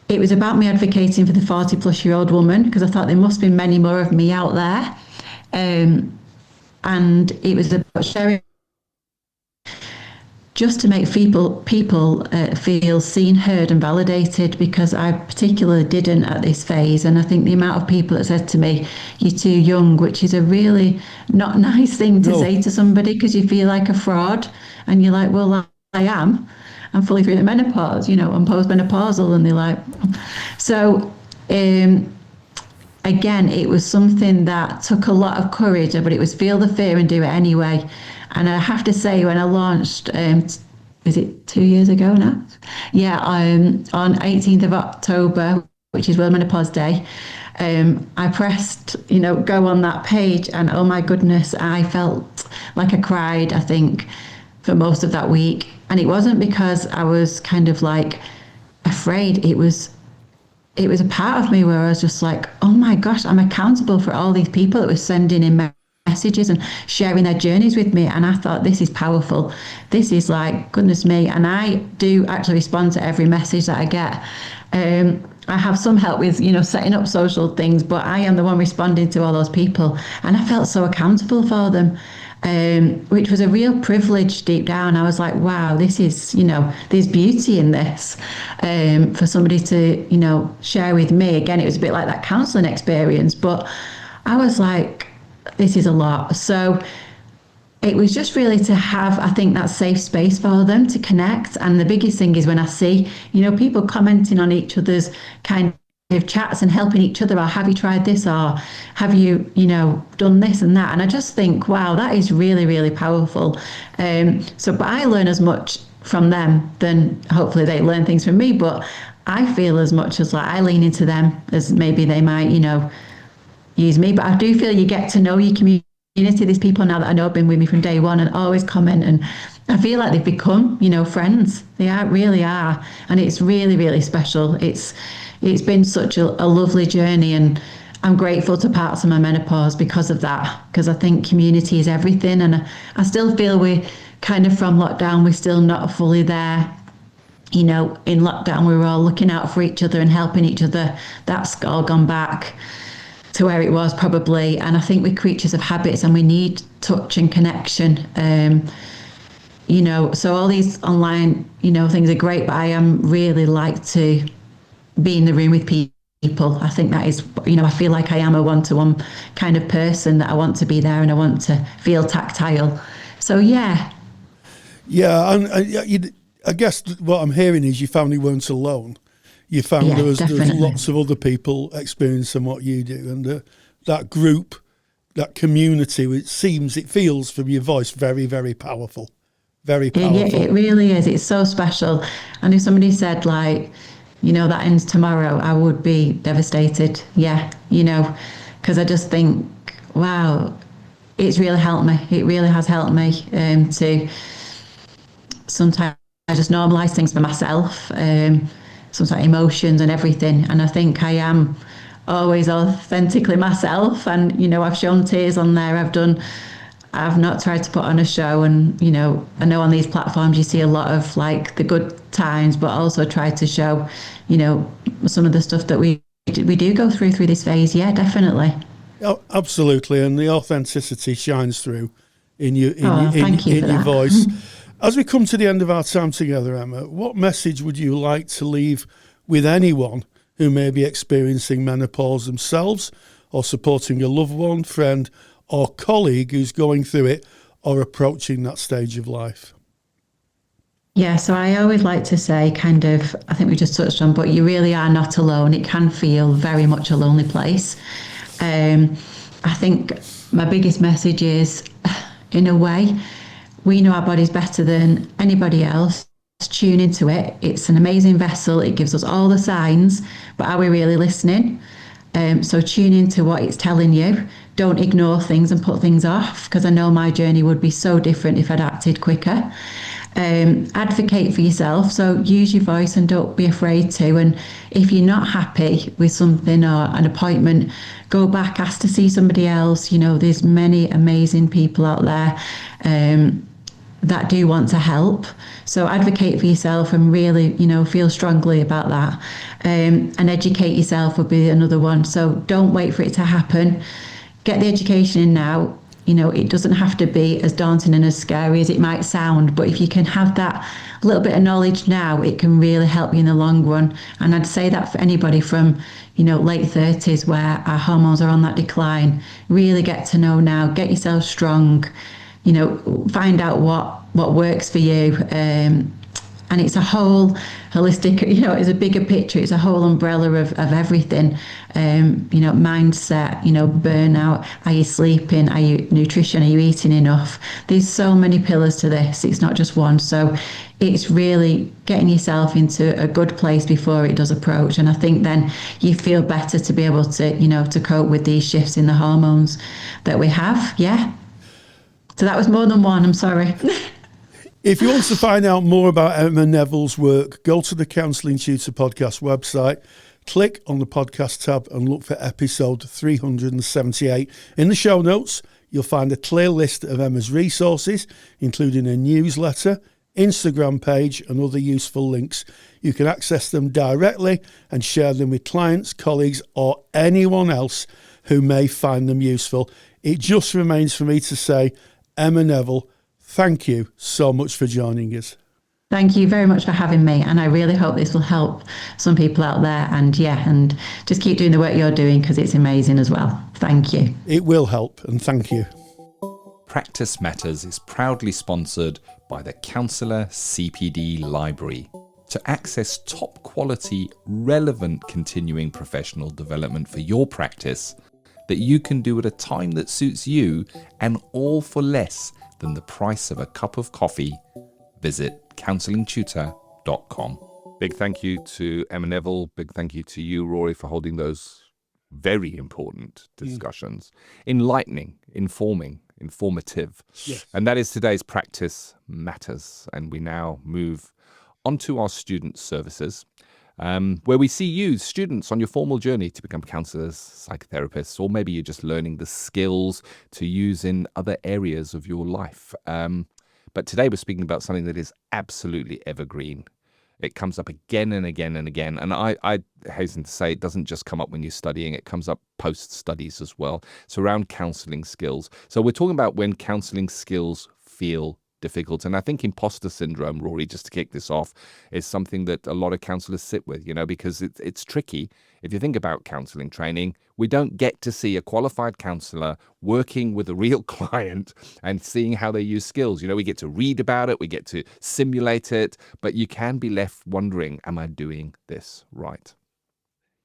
it was about me advocating for the 40-plus-year-old woman because I thought there must be many more of me out there, and it was about sharing. Just to make people feel seen, heard and validated, because I particularly didn't at this phase. And I think the amount of people that said to me, "You're too young," which is a really not nice thing to say to somebody because you feel like a fraud. And you're like, well, I am. I'm fully through the menopause, I'm postmenopausal. And they're like, so again, it was something that took a lot of courage, but it was feel the fear and do it anyway. And I have to say, when I launched, is it 2 years ago now? Yeah, on 18th of October, which is World Menopause Day, I pressed, go on that page, and oh my goodness, I felt like I cried, I think, for most of that week. And it wasn't because I was kind of like afraid. It was a part of me where I was just like, oh my gosh, I'm accountable for all these people that were sending in messages and sharing their journeys with me. And I thought, this is powerful. This is like, goodness me. And I do actually respond to every message that I get. I have some help with, setting up social things, but I am the one responding to all those people. And I felt so accountable for them, which was a real privilege deep down. I was like, wow, this is, there's beauty in this, for somebody to, share with me. Again, it was a bit like that counselling experience, but I was like, this is a lot. So it was just really to have, I think, that safe space for them to connect. And the biggest thing is when I see, people commenting on each other's kind of chats and helping each other, or have you tried this, or have you, done this and that. And I just think, wow, that is really, really powerful. But I learn as much from them than hopefully they learn things from me. But I feel as much as like I lean into them as maybe they might, use me. But I do feel you get to know your community. There's people now that I know have been with me from day one and always comment, and I feel like they've become, friends. They really are. And it's really, really special. It's been such a lovely journey, and I'm grateful to parts of my menopause because of that, because I think community is everything. And I still feel we're kind of from lockdown, we're still not fully there. In lockdown, we were all looking out for each other and helping each other. That's all gone back to where it was probably. And I think we're creatures of habits and we need touch and connection. So all these online, things are great, but I am really like to be in the room with people. I think that is, I feel like I am a one-to-one kind of person, that I want to be there and I want to feel tactile. So, yeah. Yeah, and I guess what I'm hearing is your family weren't alone. you found Yeah, there's definitely. lots of other people experiencing what you do, and that group, that community, it feels from your voice very, very powerful. Very Yeah, powerful. it really is. It's so special. And if somebody said, like, that ends tomorrow, I would be devastated. Yeah, because I just think, wow, it's really helped me. It really has helped me to sometimes just normalise things for myself, sometimes emotions and everything. And I think I am always authentically myself. And, I've shown tears on there. I've not tried to put on a show, and I know on these platforms you see a lot of like the good times, but also try to show some of the stuff that we do go through this phase. Yeah, definitely. Oh, absolutely, and the authenticity shines through in your Thank you for your that. voice. As we come to the end of our time together, Emma, what message would you like to leave with anyone who may be experiencing menopause themselves, or supporting a loved one, friend, or colleague who's going through it or approaching that stage of life? Yeah, so I always like to say, I think we just touched on, but you really are not alone. It can feel very much a lonely place. I think my biggest message is, in a way, we know our bodies better than anybody else. Tune into it. It's an amazing vessel. It gives us all the signs, but are we really listening? So tune into what it's telling you. Don't ignore things and put things off, because I know my journey would be so different if I'd acted quicker. Advocate for yourself. So use your voice and don't be afraid to. And if you're not happy with something or an appointment, go back, ask to see somebody else. There's many amazing people out there that do want to help. So advocate for yourself and really, feel strongly about that. And educate yourself would be another one. So don't wait for it to happen. Get the education in now. It doesn't have to be as daunting and as scary as it might sound, but if you can have that little bit of knowledge now, it can really help you in the long run. And I'd say that for anybody from, late 30s where our hormones are on that decline, really get to know now, get yourself strong, find out what works for you. And it's a whole holistic, it's a bigger picture. It's a whole umbrella of everything. Mindset, burnout. Are you sleeping? Are you nutrition? Are you eating enough? There's so many pillars to this. It's not just one. So it's really getting yourself into a good place before it does approach. And I think then you feel better to be able to, to cope with these shifts in the hormones that we have. Yeah. So that was more than one. I'm sorry. If you want to find out more about Emma Neville's work, go to the Counselling Tutor Podcast website, click on the podcast tab and look for episode 378. In the show notes, you'll find a clear list of Emma's resources, including a newsletter, Instagram page and other useful links. You can access them directly and share them with clients, colleagues or anyone else who may find them useful. It just remains for me to say, Emma Neville, thank you so much for joining us. Thank you very much for having me. And I really hope this will help some people out there. And just keep doing the work you're doing, because it's amazing as well. Thank you. It will help, and thank you. Practice Matters is proudly sponsored by the Counsellor CPD Library. To access top quality, relevant continuing professional development for your practice that you can do at a time that suits you, and all for less than the price of a cup of coffee, visit counsellingtutor.com. Big thank you to Emma Neville. Big thank you to you, Rory, for holding those very important discussions. Enlightening, informing, informative. Yes. And that is today's Practice Matters. And we now move on to our student services, where we see you, students, on your formal journey to become counsellors, psychotherapists, or maybe you're just learning the skills to use in other areas of your life. But today we're speaking about something that is absolutely evergreen. It comes up again and again and again. And I hasten to say it doesn't just come up when you're studying, it comes up post-studies as well. It's around counselling skills. So we're talking about when counselling skills feel difficult. And I think imposter syndrome, Rory, just to kick this off, is something that a lot of counsellors sit with, because it's tricky. If you think about counselling training, we don't get to see a qualified counsellor working with a real client and seeing how they use skills. We get to read about it, we get to simulate it, but you can be left wondering, am I doing this right?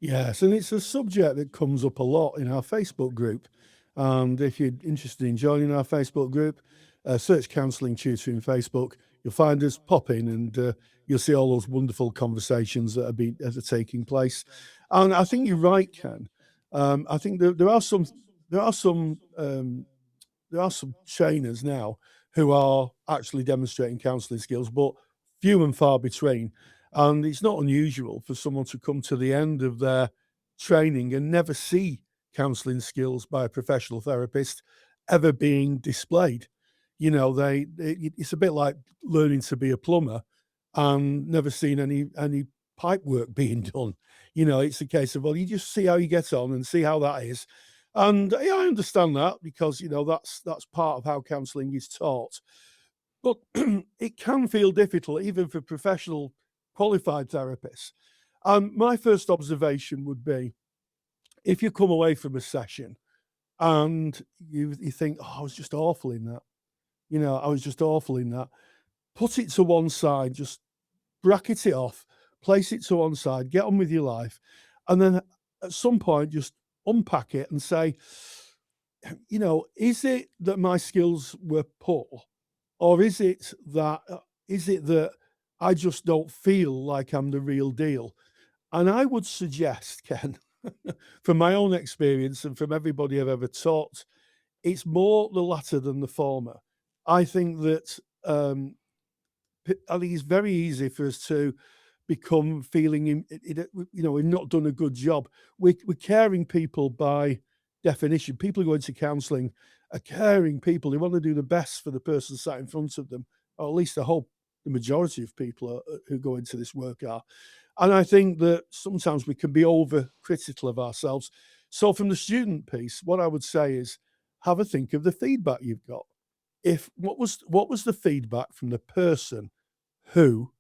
Yes, and it's a subject that comes up a lot in our Facebook group. And if you're interested in joining our Facebook group, search Counselling Tutor in Facebook. You'll find us, pop in, and you'll see all those wonderful conversations that are taking place. And I think you're right, Ken. I think there are some trainers now who are actually demonstrating counselling skills, but few and far between. And it's not unusual for someone to come to the end of their training and never see counselling skills by a professional therapist ever being displayed. It's a bit like learning to be a plumber and never seen any pipe work being done. It's a case of, well, you just see how you get on and see how that is. And yeah, I understand that because, that's part of how counselling is taught. But it can feel difficult even for professional qualified therapists. My first observation would be, if you come away from a session and you think, oh, I was just awful in that. I was just awful in that. Put it to one side, just bracket it off, place it to one side, get on with your life. And then at some point, just unpack it and say, is it that my skills were poor? Or is it that I just don't feel like I'm the real deal? And I would suggest, Ken, from my own experience and from everybody I've ever taught, it's more the latter than the former. I think that I think it's very easy for us to become feeling, we've not done a good job. We're caring people by definition. People who go into counselling are caring people. They want to do the best for the person sat in front of them, or at least I hope the majority of people who go into this work are. And I think that sometimes we can be over-critical of ourselves. So from the student piece, what I would say is have a think of the feedback you've got. What was the feedback from the person who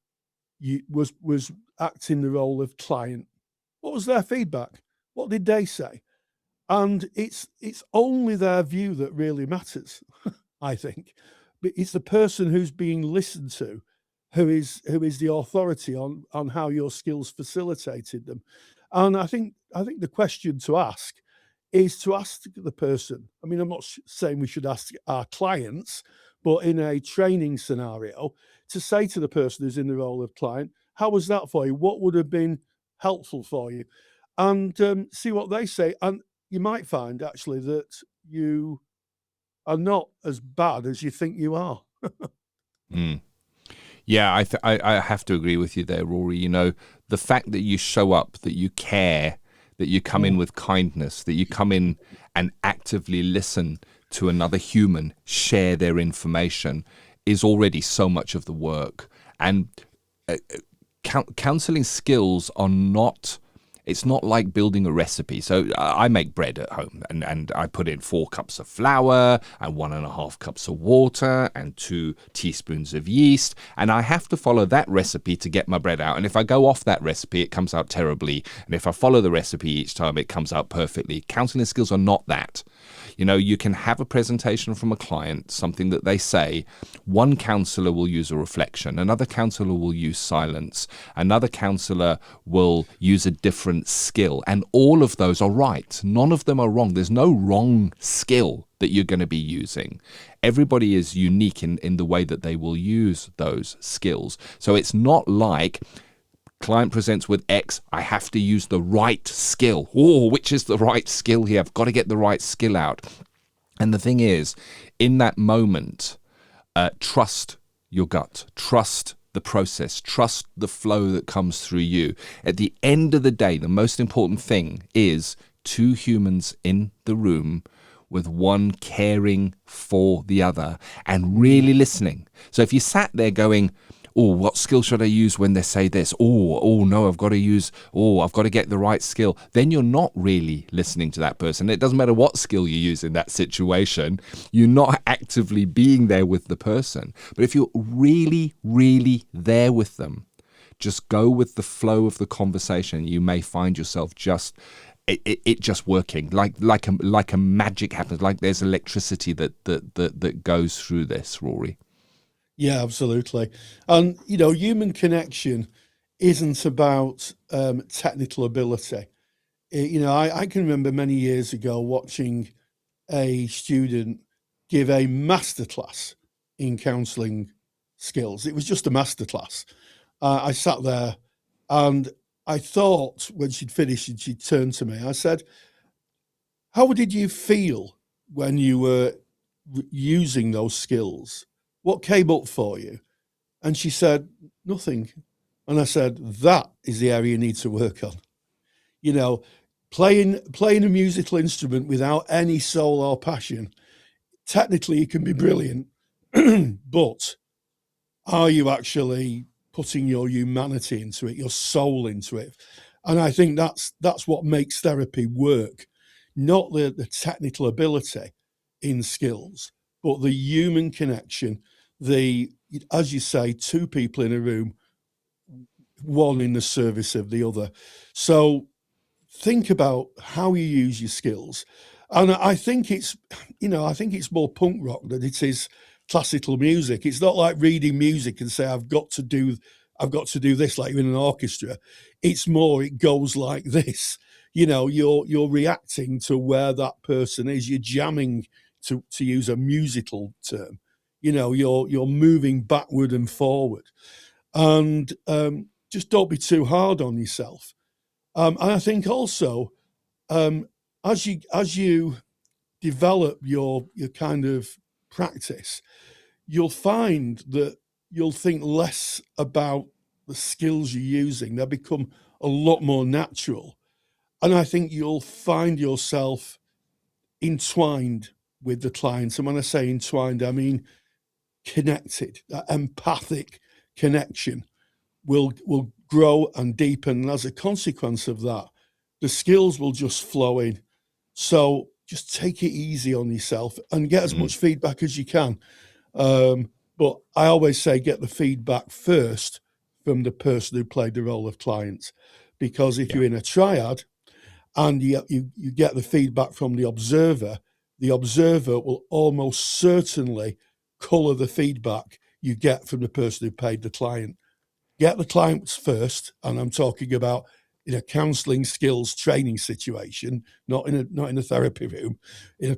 was acting the role of client? What was their feedback? What did they say? And it's only their view that really matters, I think. But it's the person who's being listened to who is the authority on how your skills facilitated them. And I think the question to ask is to ask the person. I mean, I'm not saying we should ask our clients, but in a training scenario, to say to the person who's in the role of client, how was that for you? What would have been helpful for you? And see what they say. And you might find actually that you are not as bad as you think you are. Yeah, I have to agree with you there, Rory. The fact that you show up, that you care, that you come in with kindness, that you come in and actively listen to another human share their information is already so much of the work. And counseling skills are not... It's not like building a recipe. So I make bread at home and I put in 4 cups of flour and 1.5 cups of water and 2 teaspoons of yeast. And I have to follow that recipe to get my bread out. And if I go off that recipe, it comes out terribly. And if I follow the recipe each time, it comes out perfectly. Counseling skills are not that. You can have a presentation from a client, something that they say. One counsellor will use a reflection. Another counsellor will use silence. Another counsellor will use a different skill. And all of those are right. None of them are wrong. There's no wrong skill that you're going to be using. Everybody is unique in the way that they will use those skills. So it's not like client presents with X, I have to use the right skill. Oh, which is the right skill here? I've got to get the right skill out. And the thing is, in that moment, trust your gut, trust the process, trust the flow that comes through you. At the end of the day, the most important thing is 2 humans in the room with one caring for the other and really listening. So if you sat there going, oh, what skill should I use when they say this? Oh, no, I've got to get the right skill. Then you're not really listening to that person. It doesn't matter what skill you use in that situation. You're not actively being there with the person. But if you're really, really there with them, just go with the flow of the conversation. You may find yourself just working like a magic happens. Like there's electricity that goes through this, Rory. Yeah, absolutely. And, human connection isn't about technical ability. I can remember many years ago watching a student give a masterclass in counselling skills. It was just a masterclass. I sat there and I thought when she'd finished and she'd turned to me, I said, how did you feel when you were using those skills? What came up for you? And she said, nothing. And I said, that is the area you need to work on. Playing a musical instrument without any soul or passion, technically it can be brilliant, but are you actually putting your humanity into it, your soul into it? And I think that's what makes therapy work, not the technical ability in skills, but the human connection, as you say, two people in a room, one in the service of the other. So think about how you use your skills. And I think it's more punk rock than it is classical music. It's not like reading music and say, I've got to do this like you're in an orchestra. It's more, it goes like this. You're reacting to where that person is. You're jamming, to use a musical term. You're moving backward and forward. And just don't be too hard on yourself. And I think also, as you develop your kind of practice, you'll find that you'll think less about the skills you're using. They'll become a lot more natural. And I think you'll find yourself entwined with the clients. And when I say entwined, I mean connected. That empathic connection will grow and deepen. And as a consequence of that, the skills will just flow in. So just take it easy on yourself and get as much feedback as you can. But I always say get the feedback first from the person who played the role of client. Because if you're in a triad and you get the feedback from the observer will almost certainly colour the feedback you get from the person who paid the client. Get the clients first, and I'm talking about in a counselling skills training situation, not in a therapy room, in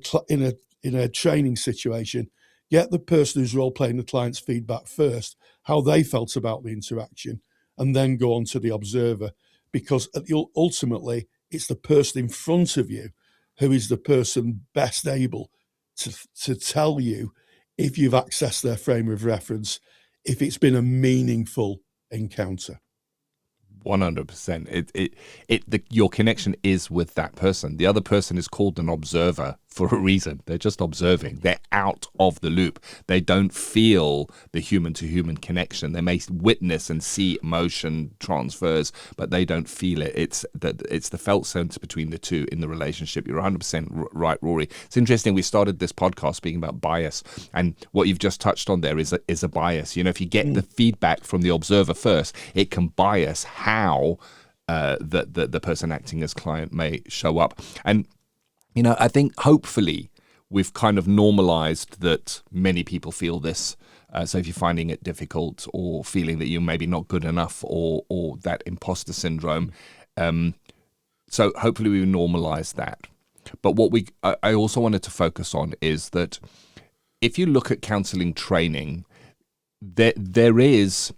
a training situation. Get the person who's role playing the client's feedback first, how they felt about the interaction, and then go on to the observer, because ultimately it's the person in front of you who is the person best able to tell you if you've accessed their frame of reference, if it's been a meaningful encounter. 100%. Your connection is with that person. The other person is called an observer for a reason. They're just observing. They're out of the loop. They don't feel the human-to-human connection. They may witness and see emotion transfers, but they don't feel it. It's the felt sense between the two in the relationship. You're 100% right, Rory. It's interesting. We started this podcast speaking about bias, and what you've just touched on there is a bias. If you get the feedback from the observer first, it can bias how the person acting as client may show up. And I think hopefully we've kind of normalized that many people feel this. So if you're finding it difficult or feeling that you're maybe not good enough or that imposter syndrome, so hopefully we've normalized that. But what I also wanted to focus on is that if you look at counselling training, there is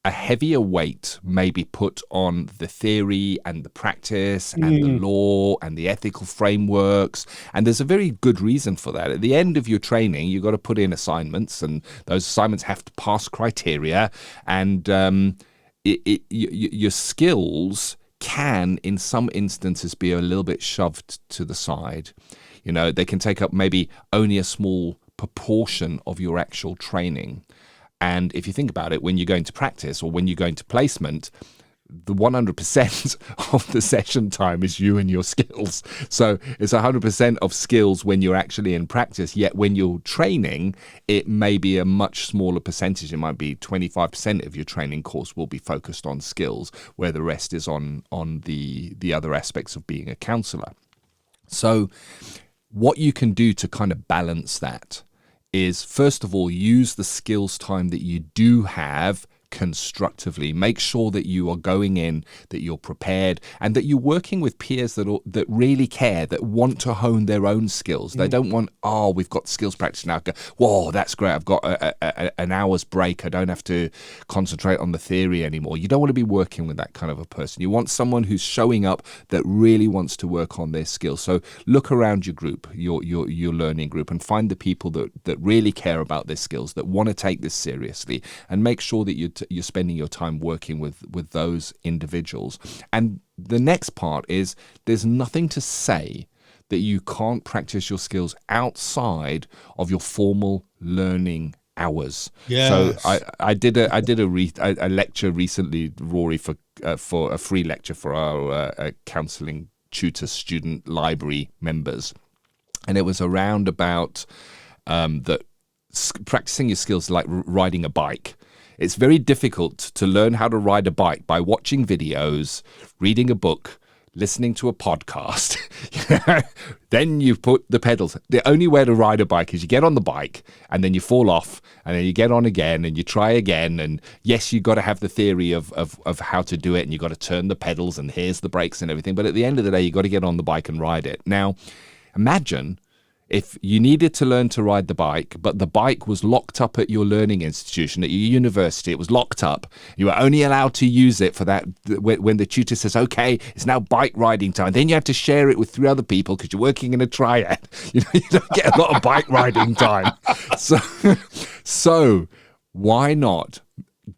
a heavier weight may be put on the theory and the practice and the law and the ethical frameworks. And there's a very good reason for that. At the end of your training, you've got to put in assignments, and those assignments have to pass criteria. And your skills can, in some instances, be a little bit shoved to the side. They can take up maybe only a small proportion of your actual training. And if you think about it, when you're going to practice or when you're going to placement, the 100% of the session time is you and your skills. So it's 100% of skills when you're actually in practice. Yet when you're training, it may be a much smaller percentage. It might be 25% of your training course will be focused on skills, where the rest is on the other aspects of being a counsellor. So what you can do to kind of balance that is, first of all, use the skills time that you do have constructively. Make sure that you are going in, that you're prepared, and that you're working with peers that really care, that want to hone their own skills. They don't want, we've got skills practice now. Whoa, that's great. I've got an hour's break. I don't have to concentrate on the theory anymore. You don't want to be working with that kind of a person. You want someone who's showing up that really wants to work on their skills. So look around your group, your learning group, and find the people that really care about their skills, that want to take this seriously, and make sure that you're spending your time working with those individuals. And the next part is, there's nothing to say that you can't practice your skills outside of your formal learning hours. Yes. So I did a lecture recently, Rory, for a free lecture for our Counselling Tutor student library members, and it was around about practicing your skills like riding a bike. It's very difficult to learn how to ride a bike by watching videos, reading a book, listening to a podcast. Then you put the pedals. The only way to ride a bike is you get on the bike and then you fall off and then you get on again and you try again. And yes, you got to have the theory of how to do it, and you got to turn the pedals and here's the brakes and everything. But at the end of the day, you got to get on the bike and ride it. Now, imagine if you needed to learn to ride the bike, but the bike was locked up at your learning institution, at your university. It was locked up. You were only allowed to use it for that when the tutor says, okay, it's now bike riding time. Then you have to share it with 3 other people because you're working in a triad. You don't get a lot of bike riding time. So why not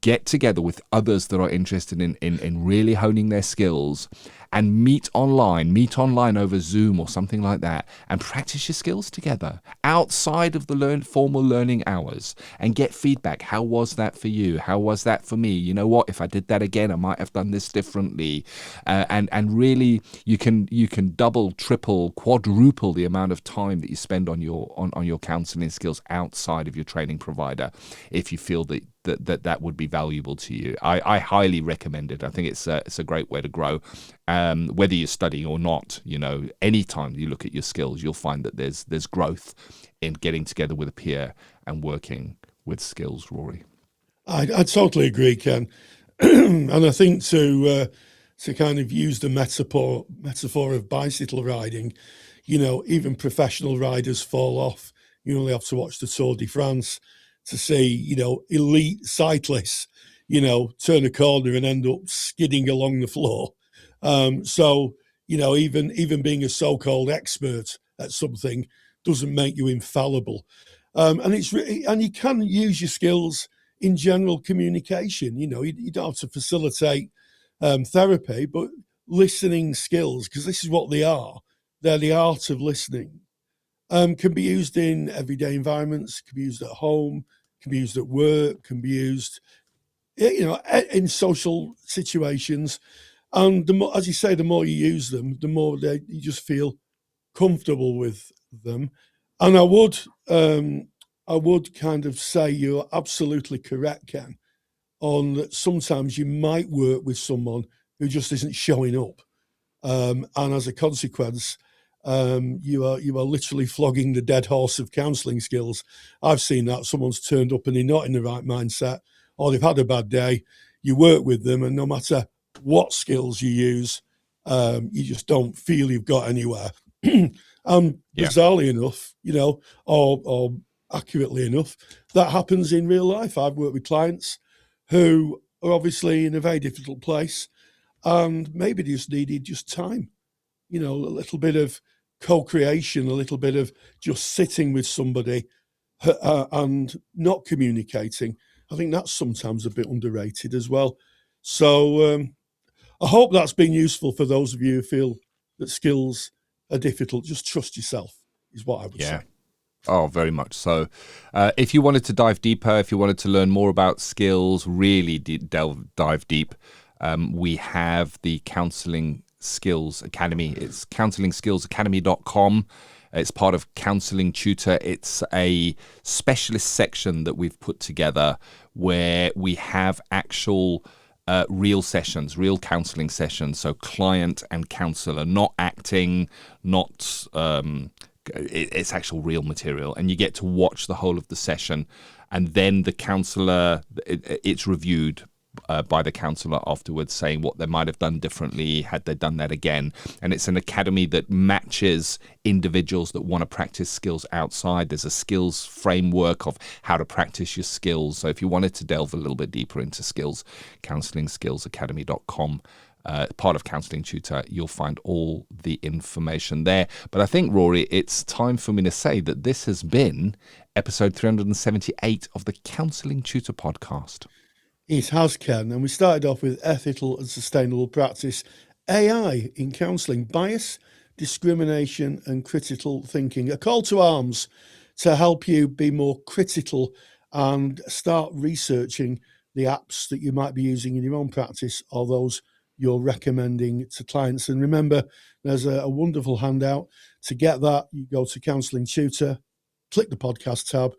get together with others that are interested in really honing their skills, and meet online over Zoom or something like that, and practice your skills together outside of the formal learning hours, and get feedback. How was that for you? How was that for me? You know what? If I did that again, I might have done this differently. And really, you can double, triple, quadruple the amount of time that you spend on your counselling skills outside of your training provider, if you feel that would be valuable to you. I highly recommend it. I think it's a great way to grow. Whether you're studying or not, anytime you look at your skills, you'll find that there's growth in getting together with a peer and working with skills, Rory. I totally agree, Ken. And I think to kind of use the metaphor of bicycle riding, even professional riders fall off. You only have to watch the Tour de France to see, elite cyclists, turn a corner and end up skidding along the floor. So, even being a so-called expert at something doesn't make you infallible. And you can use your skills in general communication. You don't have to facilitate therapy, but listening skills, because this is what they are. They're the art of listening. Can be used in everyday environments, can be used at home, can be used at work, can be used, in social situations. And the more, as you say, the more you use them, the more you just feel comfortable with them. And I would kind of say you're absolutely correct, Ken, on that sometimes you might work with someone who just isn't showing up. And as a consequence, you are literally flogging the dead horse of counselling skills. I've seen that. Someone's turned up and they're not in the right mindset, or they've had a bad day. You work with them, and no matter what skills you use, you just don't feel you've got anywhere. And bizarrely enough, or accurately enough, that happens in real life. I've worked with clients who are obviously in a very difficult place, and maybe just needed time, a little bit of co-creation, a little bit of just sitting with somebody and not communicating. I think that's sometimes a bit underrated as well. So I hope that's been useful for those of you who feel that skills are difficult. Just trust yourself is what I would say. Oh, very much so. If you wanted to dive deeper, if you wanted to learn more about skills, really dive deep, we have the Counselling Skills Academy. It's counsellingskillsacademy.com. It's part of Counselling Tutor. It's a specialist section that we've put together where we have actual real sessions, real counselling sessions. So client and counsellor, not acting, not it's actual real material, and you get to watch the whole of the session, and then the counsellor, it's reviewed by the counsellor afterwards, saying what they might have done differently had they done that again. And it's an academy that matches individuals that want to practice skills outside. There's a skills framework of how to practice your skills. So if you wanted to delve a little bit deeper into skills, counsellingskillsacademy.com. Part of Counselling Tutor, you'll find all the information there. But I think, Rory, it's time for me to say that this has been episode 378 of the Counselling Tutor Podcast. It has, Ken, and we started off with ethical and sustainable practice, AI in counselling, bias, discrimination and critical thinking, a call to arms to help you be more critical and start researching the apps that you might be using in your own practice or those you're recommending to clients. And remember, there's a wonderful handout. To get that, you go to Counselling Tutor, click the podcast tab,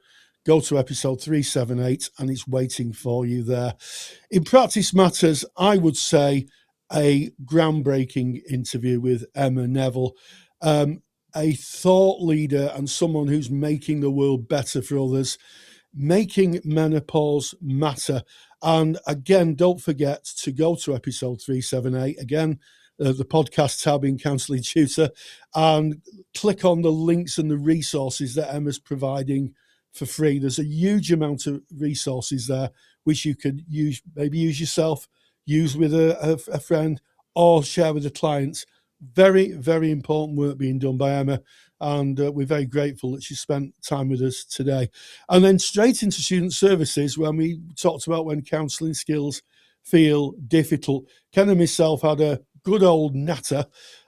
go to episode 378, and it's waiting for you there. In Practice Matters, I would say a groundbreaking interview with Emma Neville, a thought leader and someone who's making the world better for others, making menopause matter. And again, don't forget to go to episode 378, again, the podcast tab in Counselling Tutor, and click on the links and the resources that Emma's providing for free. There's a huge amount of resources there which you could use, maybe use yourself, use with a friend, or share with a client. Very, very important work being done by Emma, and we're very grateful that she spent time with us today. And then straight into student services, when we talked about when counselling skills feel difficult. Ken and myself had a good old natter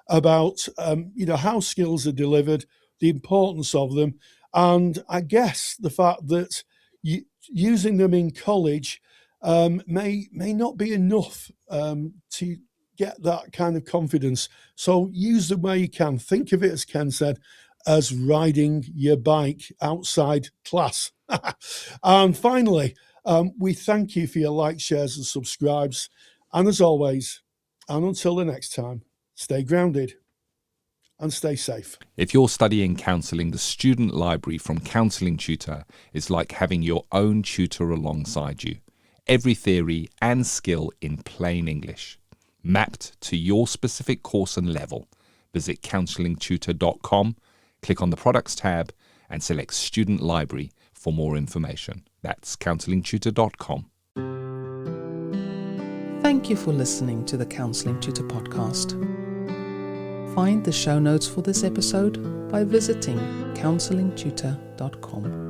about how skills are delivered, the importance of them, and I guess the fact that using them in college may not be enough to get that kind of confidence. So use them where you can. Think of it, as Ken said, as riding your bike outside class. And finally, we thank you for your likes, shares and subscribes. And as always, and until the next time, stay grounded and stay safe. If you're studying counselling, the student library from Counselling Tutor is like having your own tutor alongside you. Every theory and skill in plain English, mapped to your specific course and level. Visit counsellingtutor.com, click on the Products tab and select Student Library for more information. That's counsellingtutor.com. Thank you for listening to the Counselling Tutor Podcast. Find the show notes for this episode by visiting counsellingtutor.com.